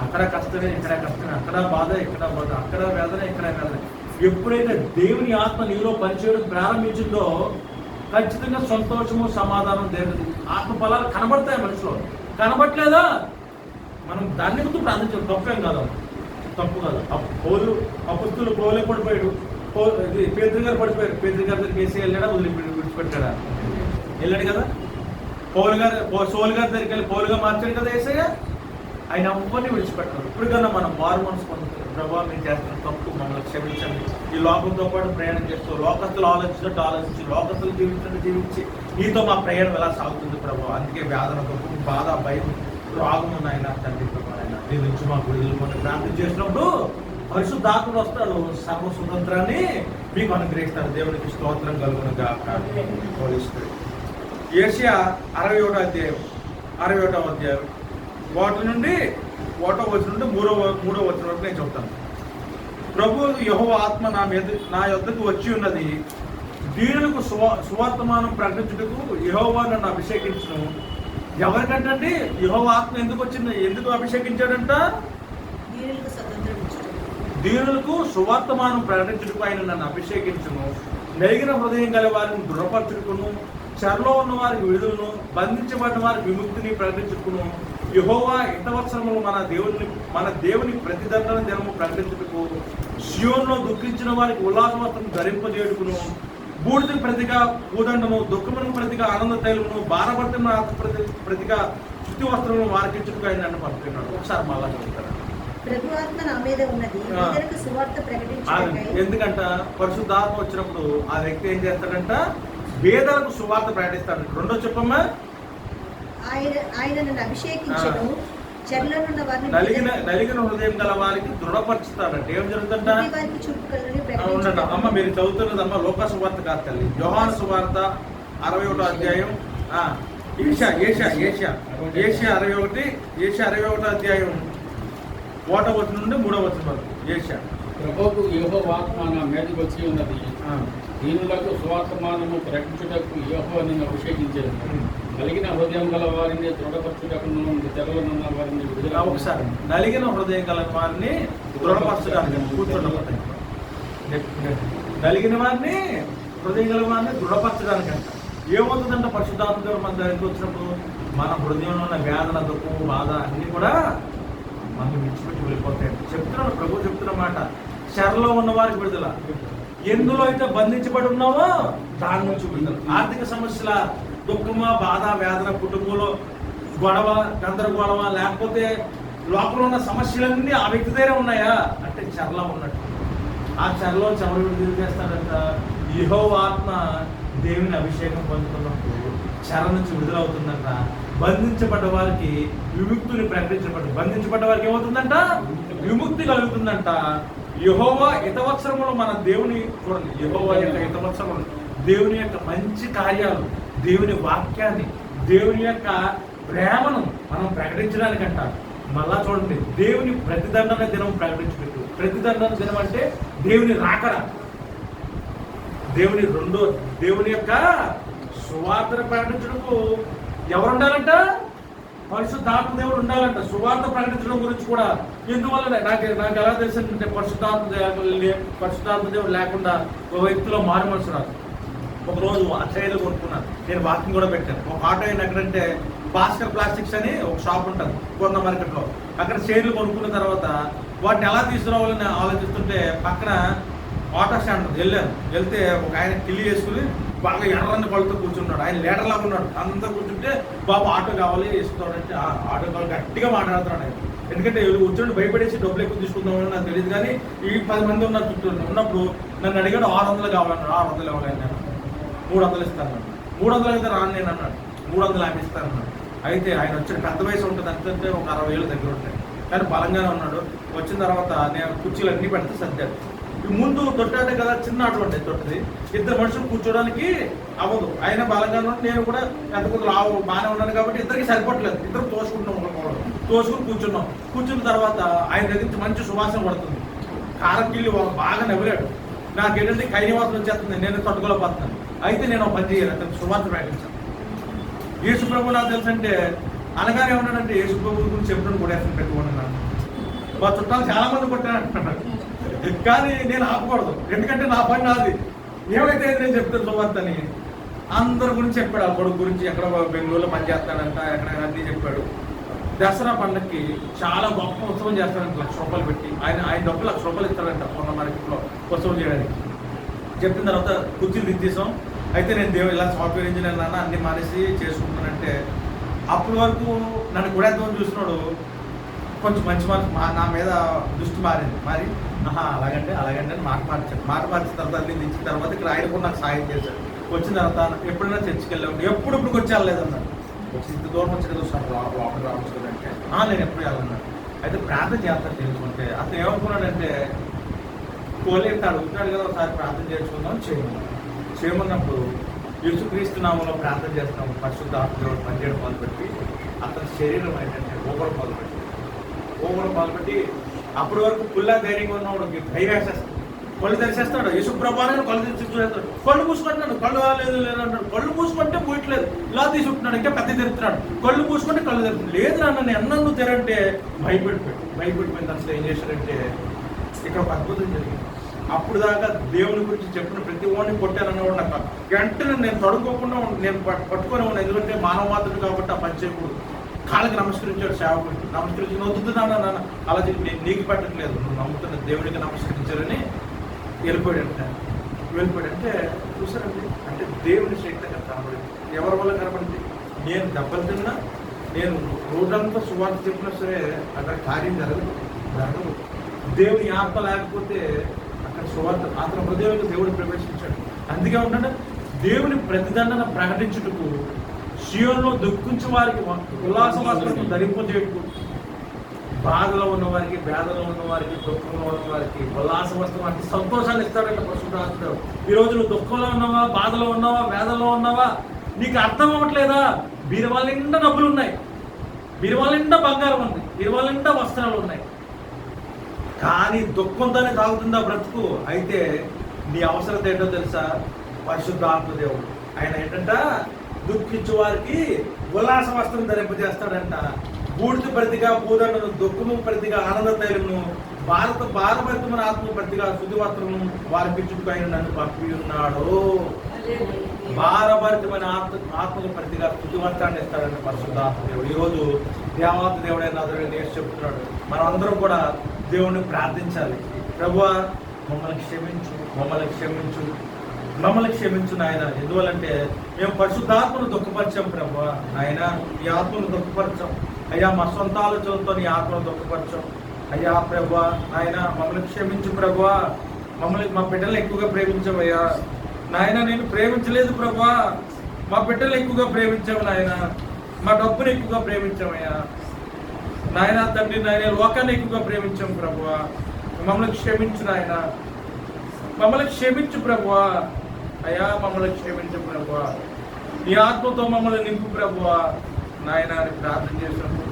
అక్కడ కష్టమే, ఇక్కడ కష్టమే, అక్కడ బాధ, ఇక్కడ బాధ, అక్కడ వేదన, ఇక్కడ వేదన. ఎప్పుడైతే దేవుని ఆత్మ నీలో పనిచేయడం ప్రారంభించిందో ఖచ్చితంగా సంతోషము, సమాధానం, దేవుని ఆత్మ ఫలాలు కనబడతాయి మనిషిలో. కనబట్లేదా మనం దాన్ని గుర్తు ప్రార్థించాం. తప్పేం కాదు, తప్పు కాదు. అపుస్తులు పౌలే పడిపోయాడు, పేతురు గారు పడిపోయారు. పేతురు గారి దగ్గరికి వేసి వెళ్ళాడా, విడిచిపెట్టాడా? వెళ్ళాడు కదా. సోలు గారి దగ్గరికి వెళ్ళి పౌలుగా మార్చాడు కదా యేసయ్య. ఆయన అవ్వని విడిచిపెట్టారు. ఇప్పటికన్నా మనం మారు మనసు పొందుతారు. ప్రభావం నేను చేస్తున్న తప్పు, మమ్మల్ని క్షమించండి. ఈ లోకంతో పాటు ప్రయాణం చేస్తూ లోకస్తులు ఆలోచించినట్టు ఆలోచించి, లోకస్తులు జీవించినట్టు జీవించి నీతో మా ప్రయాణం ఎలా సాగుతుంది ప్రభావ? అందుకే వేదన, బాధ, భయం, రోగం నాయన తండ్రి ప్రభావ నీ నుంచి మా గుడిలో మనం ప్రార్థన చేసినప్పుడు పరిశుద్ధాత్ముడు వస్తాడు, సర్వ స్వతంత్రాన్ని మీకు అనుగ్రహిస్తాడు. దేవునికి స్తోత్రం కలుగును గాక. యేషయా 61వ అధ్యాయం వాటి నుండి 1వ వచనం నుండి 3వ వచనం వరకు నేను చెప్తాను. ప్రభువు యెహోవా ఆత్మ నా యొద్దకు వచ్చి ఉన్నది, దీనులకు సువర్తమానం ప్రకటించుటకు యెహోవా నన్ను అభిషేకించును. ఎవరికంటండి యెహోవా ఆత్మ ఎందుకు వచ్చింది? ఎందుకు అభిషేకించాడంట? దీనులకు సువర్తమానం ప్రకటించుటకు ఆయన నన్ను అభిషేకించును. నలిగిన హృదయం గల వారిని దృఢపరచుకును, చెరలో ఉన్న వారికి విడుదలను, బంధించబడిన వారికి విముక్తిని ప్రకటించుకును, యెహోవా హితవత్సరములు మన దేవుని ప్రతిదండన దినము ప్రకటించుటకు, సియోనులో దుఃఖించిన వారికి ఉల్లాస వస్త్రం ధరింపజేయుటకును, బూడిదకు ప్రతిగా పూదండము, దుఃఖమునకు ప్రతిగా ఆనంద తైలమును, భారపడుతున్న ప్రతిగా శుద్ధి వస్త్రమును వారికించుటకు ఆయన నన్ను పంపుతున్నాడు. ఒకసారి మళ్ళా చెప్తారు. ప్రభు ఆత్మ నా మీద ఉన్నది, ఇతరులకు సువార్త ప్రకటించుటకై. ఎందుకంట పరిశుద్ధాత్మ వచ్చినప్పుడు ఆ వ్యక్తి ఏం చేస్తాడంట? పేదలకు సువార్త ప్రకటిస్తాడు. రెండో చెప్పమ్మా. ఆయన నన్ను అభిషేకించను, చెరలోనున్న వారిని నలిగిన హృదయం గల వారికి దృఢపరుస్తాడంట. ఏం జరుగుతుందంట? వారికి చూపు కలుగును ఉండండి అమ్మ, మీరు చదువుతున్నదమ్మా లోకా సువార్త కాదు తల్లి, యోహాను సువార్త 61వ అధ్యాయం. ఏషియా 61వ అధ్యాయం 1వ వచనం నుండి 3వ వచనం వరకు. ఏషియా. ప్రభువు యెహోవా ఆత్మ నా మీదకి వచ్చి ఉన్నది, దీనులకు సువార్తమానము ప్రకటించుటకు యెహోవా నిన్ను అభిషేకించేది, కలిగిన హృదయం గల వారిని దృఢపరచుటకును, తెరవనున్న వారిని విడుదల. ఒకసారి నలిగిన హృదయం గల వారిని దృఢపరచడానికి కూర్చోండి. నలిగిన వారిని హృదయం గల వారిని దృఢపరచడానికి అంట. ఏమవుతుందంట? పరిశుద్ధాత్మ దేవుడు మన దగ్గరికి వచ్చినప్పుడు మన హృదయంలో ఉన్న వేదన, దుఃఖం, బాధ అన్ని కూడా మనం విడిచిపెట్టి వెళ్ళిపోతాయి. చెప్తున్నాడు ప్రభు, చెప్తున్న మాట, చెరలో ఉన్న వారికి విడుదల, ఎందులో అయితే బంధించబడి ఉన్నావో దాని నుంచి విడుదల. ఆర్థిక సమస్యల, దుఃఖమా, బాధ, వేదన, కుటుంబంలో గొడవ, గందరగోళమా, లేకపోతే లోపల ఉన్న సమస్యలన్నీ ఆ వ్యక్తి దగ్గర ఉన్నాయా అంటే చెరలో ఉన్నట్టు. ఆ చెరలో చెమరు విడుదల చేస్తాడంట. యెహోవా ఆత్మ దేవుని అభిషేకం పొందుతున్నప్పుడు చెర నుంచి విడుదలవుతుందంట. బంధించబడ్డ వారికి విముక్తిని బంధించబడ్డ వారికి ఏమవుతుందంట? విముక్తి కలుగుతుందంట. యెహోవా హితవత్సరములు మన దేవుని, చూడండి, యెహోవా యొక్క హితవత్సరములు దేవుని యొక్క మంచి కార్యాలు, దేవుని వాక్యాన్ని, దేవుని యొక్క ప్రేమను మనం ప్రకటించడానికంట. మళ్ళా చూడండి, దేవుని ప్రతిదండన దినం ప్రకటించుకుంటూ. ప్రతిదండన దినం అంటే దేవుని రాకడ, దేవుని యొక్క సువార్తను ప్రకటించడానికి ఎవరు ఉండాలంట? పరిశుద్ధాత్మ దేవుడు ఉండాలంట. సువార్త ప్రకటించడం గురించి కూడా ఎందువల్ల నాకు ఎలా తెలిసిందంటే, పరిశుద్ధాత్మ దేవుడు లేకుండా ఒక వ్యక్తిలో మారు మనసు రాదు. ఒకరోజు అక్షయలు కొనుక్కున్నాను, నేను వాకింగ్ కూడా పెట్టాను. ఒక ఆటో అయిన ఎక్కడంటే భాస్కర్ ప్లాస్టిక్స్ అని ఒక షాప్ ఉంటుంది కొన్న మార్కెట్లో. అక్కడ చైర్లు కొనుక్కున్న తర్వాత వాటిని ఎలా తీసుకురావాలని ఆలోచిస్తుంటే పక్కన ఆటో స్టాండ్ వెళ్తే ఒక ఆయన కిల్లి వేసుకుని బాగా ఎర్రని పళ్ళతో కూర్చున్నాడు. ఆయన లీడర్లాగా ఉన్నాడు. అంతా కూర్చుంటే బాబు ఆటో కావాలి ఇస్తాడంటే ఆటో కావాలి గట్టిగా మాట్లాడుతున్నాడు ఆయన. ఎందుకంటే కూర్చొని భయపడేసి డబ్బులు ఎక్కువ తీసుకుందామని నాకు తెలియదు, కానీ ఈ 10 మంది ఉన్నారు చుట్టూ. ఉన్నప్పుడు నన్ను అడిగాడు 600 కావాలన్నాడు. 600 ఇవ్వలేదు నేను, 300 ఇస్తాను. 300 అయితే రాను నేను అన్నాడు. 300 ఆమె ఇస్తానన్నాడు. అయితే ఆయన వచ్చిన పెద్ద వయసు ఉంటుంది, అంతంటే ఒక 60 ఏళ్ళు దగ్గర ఉంటాయి, కానీ బలంగానే ఉన్నాడు. వచ్చిన తర్వాత నేను కుర్చీలు అన్నీ పెడితే సర్దాడు. ముందు తొట్టాడే కదా, చిన్న అటువంటి తొట్టది, 2 మనుషులు కూర్చోడానికి అవ్వదు. ఆయన బలంగా ఉన్నాడు, నేను కూడా ఎంత కొద్ది లావు బాగానే ఉన్నాను కాబట్టి ఇద్దరికి సరిపోవట్లేదు. ఇద్దరు తోసుకుని కూర్చున్నాం. కూర్చున్న తర్వాత ఆయన దగ్గర నుంచి మంచి సువాసన పడుతుంది. కారకిల్లి బాగా నవ్వాడు. నాకేంటంటే కైనివాసన వచ్చేస్తుంది, నేను తట్టుకోలేకపోతున్నాను. అయితే నేను ఒక పని చేయాలి, అతను సువాసన ప్రకటించాను. యేసుప్రభు నాకు తెలుసంటే అనగానే ఏమన్నాడంటే, యేసుప్రభు గురించి చెప్పడం కూడా పెట్టుకున్నాను. మా చుట్టాలు చాలా మంది కొట్టానంటున్నాడు, కానీ నేను ఆపకూడదు, ఎందుకంటే నా పని నాది. ఏమైతే నేను చెప్తాను సువార్త అని. అందరి గురించి చెప్పాడు. ఆ కొడుకు గురించి ఎక్కడ బెంగళూరులో పని చేస్తాడంట, ఎక్కడ అన్నీ చెప్పాడు. దసరా పండుగకి చాలా గొప్ప ఉత్సవం చేస్తాడంట, ₹1,00,000 పెట్టి. ఆయన డబ్బు ₹1,00,000 ఇస్తాడంట కొన్న మార్కెట్లో ఉత్సవం చేయడానికి. చెప్పిన తర్వాత కుర్చీలు దించేసాం. అయితే నేను దేవుడు ఇలా సాఫ్ట్వేర్ ఇంజనీర్ నాన్న అన్ని మానేసి చేసుకుంటానంటే, అప్పటి వరకు నన్ను గుడేద్దామని చూసినాడు. కొంచెం మంచి నా మీద దృష్టి మారి అలాగంటే అని మాట మార్చిన తర్వాత అన్ని దించిన తర్వాత ఇక్కడ ఆయన కూడా నాకు సాయం చేశాడు. వచ్చిన తర్వాత ఎప్పుడైనా చర్చికి వెళ్ళాము, ఎప్పుడు వచ్చి వెళ్ళలేదన్నాడు. ఇంత దూరం వచ్చి కదా లోపల రావచ్చు కదంటే నేను ఎప్పుడు వెళ్ళన్నాడు. అయితే ప్రార్థన చేస్తాను తెలుసుకుంటే అతను ఏమనుకున్నాడంటే, కోలేట అడుగుతున్నాడు కదా, ఒకసారి ప్రార్థన చేసుకుందాం చేయమన్నప్పుడు యేసుక్రీస్తు నామంలో ప్రార్థన చేస్తున్నాము. పరిశుద్ధ ఆత్మదేవుడు పనిచేయడం మొదలుపెట్టి అతని శరీరం ఏంటంటే ఊపడం మొదలుపెట్టి అప్పటి వరకు పుల్లా ధైర్యంగా ఉన్నవాడు ధైర్యం వేసేస్తాడు. కళ్ళు తెరిచేస్తాడు. యేసుప్రభుని కళ్ళు తెరిచి చూసేస్తాడు. కళ్ళు మూసుకుంటున్నాడు, కళ్ళు లేదు అంటాడు. కళ్ళు మూసుకుంటే పోయట్లేదు, ఇలా తీసుకుంటున్నాడు, ఇంకా పెద్ద తెరుతున్నాడు. కళ్ళు మూసుకుంటే కళ్ళు తెరుతున్నాడు. లేదు నన్ను ఎన్నన్ను తెరంటే భయపడిపోయింది. అసలు ఏం చేశాడంటే, ఇక్కడ ఒక అద్భుతం జరిగింది. అప్పుడు దాకా దేవుని గురించి చెప్పిన ప్రతి వాడిని కొట్టానన్నవాడు నాకు వెంటనే నేను తడుకోకుండా నేను పట్టుకొని ఉన్నాను. ఎందుకంటే మానవ మాత్రం కాబట్టి ఆ పని చేయకూడదు. కాళ్ళకి నమస్కరించాడు సేవకుడికి. నమస్కరించి వద్దుతున్నాను నాన్న అలా చెప్పి నేను నీకు పెట్టట్లేదు, నువ్వు నమ్ముతున్న దేవుడికి నమస్కరించాలని వెళ్ళిపోయాడంటే చూసారండి, అంటే దేవుని శక్తి అక్కడ కనబడింది. ఎవరి వల్ల కనబడింది? నేను దెబ్బలు తిన్నా, నేను రోజంతా సువార్త చెప్పినా సరే అక్కడ కార్యం జరగదు. దేవుని ఆత్మ లేకపోతే అక్కడ సువార్త అతని హృదయంలో దేవుడు ప్రవేశించాడు. అందుకే ఉన్నాడు, దేవుని ప్రతిదండన ప్రకటించుటకు, సీయోనులో దుఃఖించే వారికి ఉల్లాస వస్త్రం ధరింపజేయుటకు, బాధలో ఉన్నవారికి, వేదలో ఉన్నవారికి, దుఃఖంలో ఉన్నవారికి ఉల్లాస వస్త్రం అంటే సంతోషాన్ని ఇస్తాడంటే పరిశుద్ధాత్ముడు. ఈరోజు నువ్వు దుఃఖంలో ఉన్నావా, బాధలో ఉన్నావా, వేదలో ఉన్నావా, నీకు అర్థం అవ్వట్లేదా? బీరువాళ్ళ నిండా డబ్బులు ఉన్నాయి, బీరువాళ్ళ నిండా బంగారం ఉంది, బీరువాళ్ళ నిండా వస్త్రాలు ఉన్నాయి, కానీ దుఃఖంతోనే తాగుతుందా బ్రతుకు. అయితే నీ అవసరం ఏంటో తెలుసా? పరిశుద్ధాత్మ దేవుడు. ఆయన ఏంటంట, దుఃఖించు వారికి ఉల్లాస వస్త్రం ధరింపజేస్తాడంట. బూడిద ప్రతిగా పూదండను, దుఃఖము ప్రతిగా ఆనంద తైలమును, భారభరితమైన ఆత్మ ప్రతిగా శుద్ధి వస్త్రము వారిపించుటకు ఆయన నన్ను పంపి ఉన్నాడు. భారభరితమైన ఆత్మకు ప్రతిగా శుద్ధి వస్త్రాన్ని ఇస్తాడంట పరిశుద్ధాత్మ దేవుడు. ఈరోజు దేవాతి దేవుడైన అతడు నేను చెప్తున్నాడు, మనం అందరం కూడా దేవుణ్ణి ప్రార్థించాలి. ప్రభువా మమ్మల్ని క్షమించు, మమ్మల్ని క్షమించు, మమ్మల్ని క్షమించు నాయన. ఎందువల్లంటే మేము పరిశుద్ధాత్మను దుఃఖపరిచాం ప్రభువా. నాయన ఈ ఆత్మను దుఃఖపరచాం అయ్యా, మా సొంత ఆలోచనలతో నీ ఆత్మను దుఃఖపరచాం అయ్యా. ప్రభువా నాయన మమ్మల్ని క్షమించు ప్రభువా. మా బిడ్డలను ఎక్కువగా ప్రేమించామయ్యా నాయన. నేను ప్రేమించలేదు ప్రభువా, మా బిడ్డలు ఎక్కువగా ప్రేమించాము నాయన. మా డబ్బును ఎక్కువగా ప్రేమించామయ్యా నాయన. తండ్రి నాయన లోకాన్ని ఎక్కువగా ప్రేమించాం ప్రభువా. మమ్మల్ని క్షమించు నాయన, మమ్మల్ని క్షమించు ప్రభువా. అయ్యా మమ్మల్ని క్షమించు ప్రభువా. నీ ఆత్మతో మమ్మల్ని నింపు ప్రభువా నాయన అని ప్రార్థన చేసినప్పుడు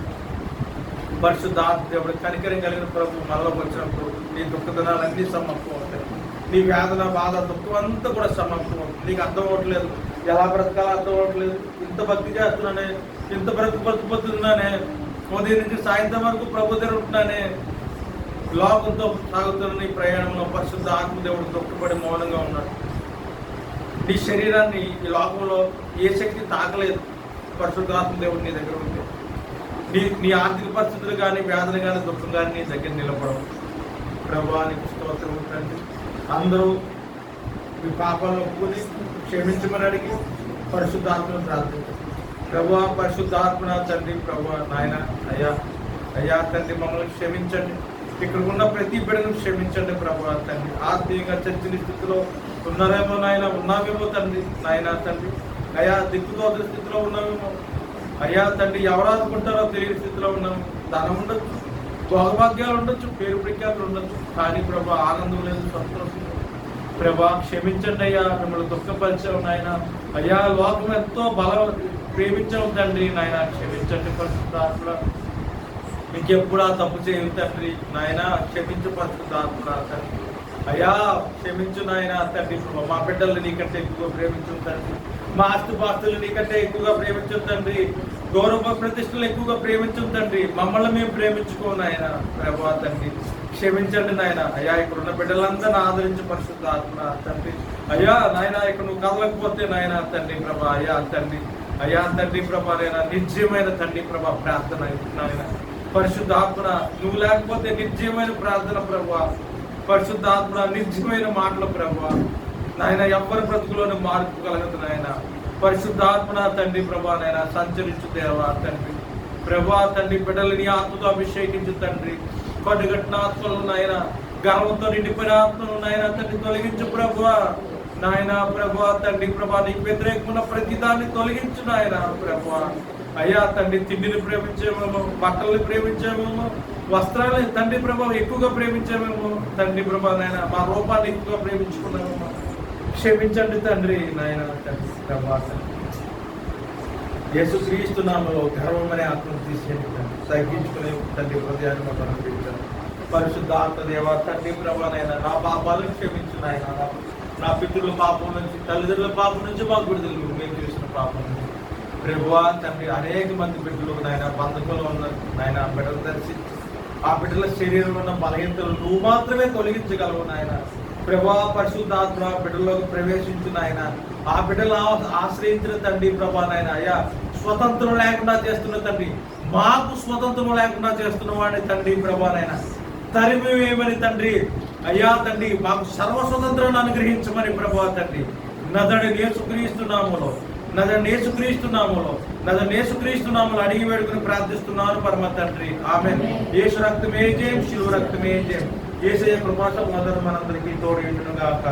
పరిశుద్ధాత్మ దేవుడు కనికరం కలిగిన ప్రభు మనలోకి వచ్చినప్పుడు నీ దుఃఖదనాలన్నీ సమాప్తం అవుతాయి. నీ వేదన, బాధ, దుఃఖం అంతా కూడా సమాప్తం అవుతుంది. నీకు అర్థం అవ్వట్లేదు, ఎలా బ్రతకాలో అర్థం అవ్వట్లేదు. ఇంత భక్తి చేస్తున్నానే, ఇంత బ్రతుకుతున్నానే, ఉదయం నుంచి సాయంత్రం వరకు ప్రభు దగ్గర ఉంటున్నానే, లోకంతో సాగుతున్న నీ ప్రయాణంలో పరిశుద్ధ ఆత్మదేవుడు దుఃఖపడి మౌనంగా ఉన్నాడు. నీ శరీరాన్ని ఈ లోకంలో ఏ శక్తి తాకలేదు. పరిశుద్ధ ఆత్మదేవుడు నీ దగ్గర ఉంటే నీ ఆర్థిక పరిస్థితులు కానీ, వేదన కానీ, దుఃఖం కానీ నీ దగ్గర నిలబడవు. ప్రభువా నీకు స్తోత్రం ఉంటుంది. అందరూ మీ పాపాలను ఒప్పుకొని క్షమించమని అడిగి పరిశుద్ధాత్మను ప్రార్థించారు. ప్రభువా పరిశుద్ధాత్మ తండ్రి, ప్రభువా నాయన అయ్యా తండ్రి మమ్మల్ని క్షమించండి. ఇక్కడ ఉన్న ప్రతి బిడ్డను క్షమించండి ప్రభువా తండ్రి. ఆత్మీయంగా చర్చని స్థితిలో ఉన్నారేమో నాయన, ఉన్నామేమో తండ్రి నాయన తండ్రి. అయ్యా దిక్కుతోచిన స్థితిలో ఉన్నామేమో అయ్యా తండ్రి. ఎవరు ఆదుకుంటారో తెలియని స్థితిలో ఉన్నాము. ధనం ఉండొచ్చు, భోగభాగ్యాలు ఉండొచ్చు, పేరు ప్రఖ్యాతులు ఉండొచ్చు, కానీ ప్రభా ఆనందం లేదు, సంతోషం లేదు. ప్రభా క్షమించండి అయ్యా, మిమ్మల్ని దుఃఖపరిచావు నాయన. అయ్యా లోకం ఎంతో ప్రేమించావు తండ్రి నాయన. క్షమించండి పరిశుద్ధాత్మ. ఇంకెప్పుడు ఆ తప్పు చేయదు తండ్రి నాయన. క్షమించు పరిశుద్ధాత్మ తండ్రి. అయ్యా క్షమించు నాయన తండ్రి. మా బిడ్డలు నీకంటే ఎక్కువగా ప్రేమించు తండ్రి. మా ఆస్తుపాస్తులు నీకంటే ఎక్కువగా ప్రేమించు తండ్రి. గౌరవ ప్రతిష్టలు ఎక్కువగా ప్రేమించు తండ్రి. మమ్మల్ని మేము ప్రేమించుకో నాయన. ప్రభా తండ్రి క్షమించండి నాయన. అయ్యా ఇక్కడ ఉన్న బిడ్డలందరినీ ఆదరించి పరిశుద్ధాత్మ తండ్రి. అయ్యా నాయన ఇక్కడ నువ్వు కదలకపోతే నాయన తండ్రి ప్రభా. అయ్యా తండ్రి ప్రభా నాయన నిర్జీవమైన తండ్రి ప్రభా ప్రార్థన నాయన. పరిశుద్ధాత్మ నువ్వు లేకపోతే నిర్జీవమైన ప్రార్థన ప్రభా. పరిశుద్ధాత్మ నిర్జీవమైన మాటలు ప్రభా నాయన. ఎవ్వరి బ్రతుకులోని మార్పు కలగదు నాయన. పరిశుద్ధాత్మ తండ్రి ప్రభా నాయన సంచరించు దేవా తండ్రి. ప్రభా తండ్రి బిడ్డలని ఆత్మతో అభిషేకించు తండ్రి. కడుగట్టిన ఆత్మలు నాయన, గర్వంతో నిండిపోయిన ఆత్మలు నాయన తండ్రి తొలగించు ప్రభువా నాయన. ప్రభా తండ్రి ప్రభా నీకు వ్యతిరేకమైన ప్రతి దాన్ని తొలగించు నాయన ప్రభువా. అయ్యా తండ్రి తిండిని ప్రేమించేమేమో, బట్టల్ని ప్రేమించేమేమో, వస్త్రాలని తండ్రి ప్రభా ఎక్కువగా ప్రేమించేమేమో తండ్రి ప్రభా నాయన. మా రూపాన్ని ఎక్కువగా ప్రేమించుకున్నామేమో. క్షమించండి తండ్రి నాయన తండ్రి ప్రభా తండ్రి. యేసుక్రీస్తు నామములో గర్వం అనే ఆత్మను తీసేయండి తండ్రి. తగ్గించుకునే తండ్రి హృదయాన్ని మాకు అనుగ్రహించండి. పరిశుద్ధాత్మ దేవా తండ్రి ప్రభా నాయన. నా పాపాలను క్షమించు నాయన. నా పితృల పాపం నుంచి, తల్లిదండ్రుల పాపం నుంచి మాకు విడుదల మేము చేసిన పాపం నుంచి ప్రభువా తండ్రి. అనేక మంది బిడ్డలు నాయన బంధకులు ఉన్నారు నాయన. బిడ్డలు దర్శించి ఆ బిడ్డల శరీరంలో ఉన్న బలహీనతలు నువ్వు మాత్రమే తొలగించగలవు నాయన. ప్రభా పరిశుద్ధాత్మ బిడ్డల్లోకి ప్రవేశించు నాయన. ఆ బిడ్డలు ఆశ్రయించిన తండ్రి ప్రభా నాయన. అయ్యా స్వతంత్రం లేకుండా చేస్తున్న తండ్రి మాకు స్వతంత్రం లేకుండా చేస్తున్న వాడిని తండ్రి ప్రభానైనా తరిమివేయమని తండ్రి, అయ్యా తండ్రి మాకు సర్వ స్వతంత్రాన్ని అనుగ్రహించమని ప్రభా తండ్రి, నదడి యేసుక్రీస్తునామములో అడిగి వేడుకుని ప్రార్థిస్తున్నాను పరమ తండ్రి, ఆమేన్. యేసు రక్తమే జయం, శిలువ రక్తమే జయం. యేసయ్య కృపాస మనందరికీ తోడు గాక.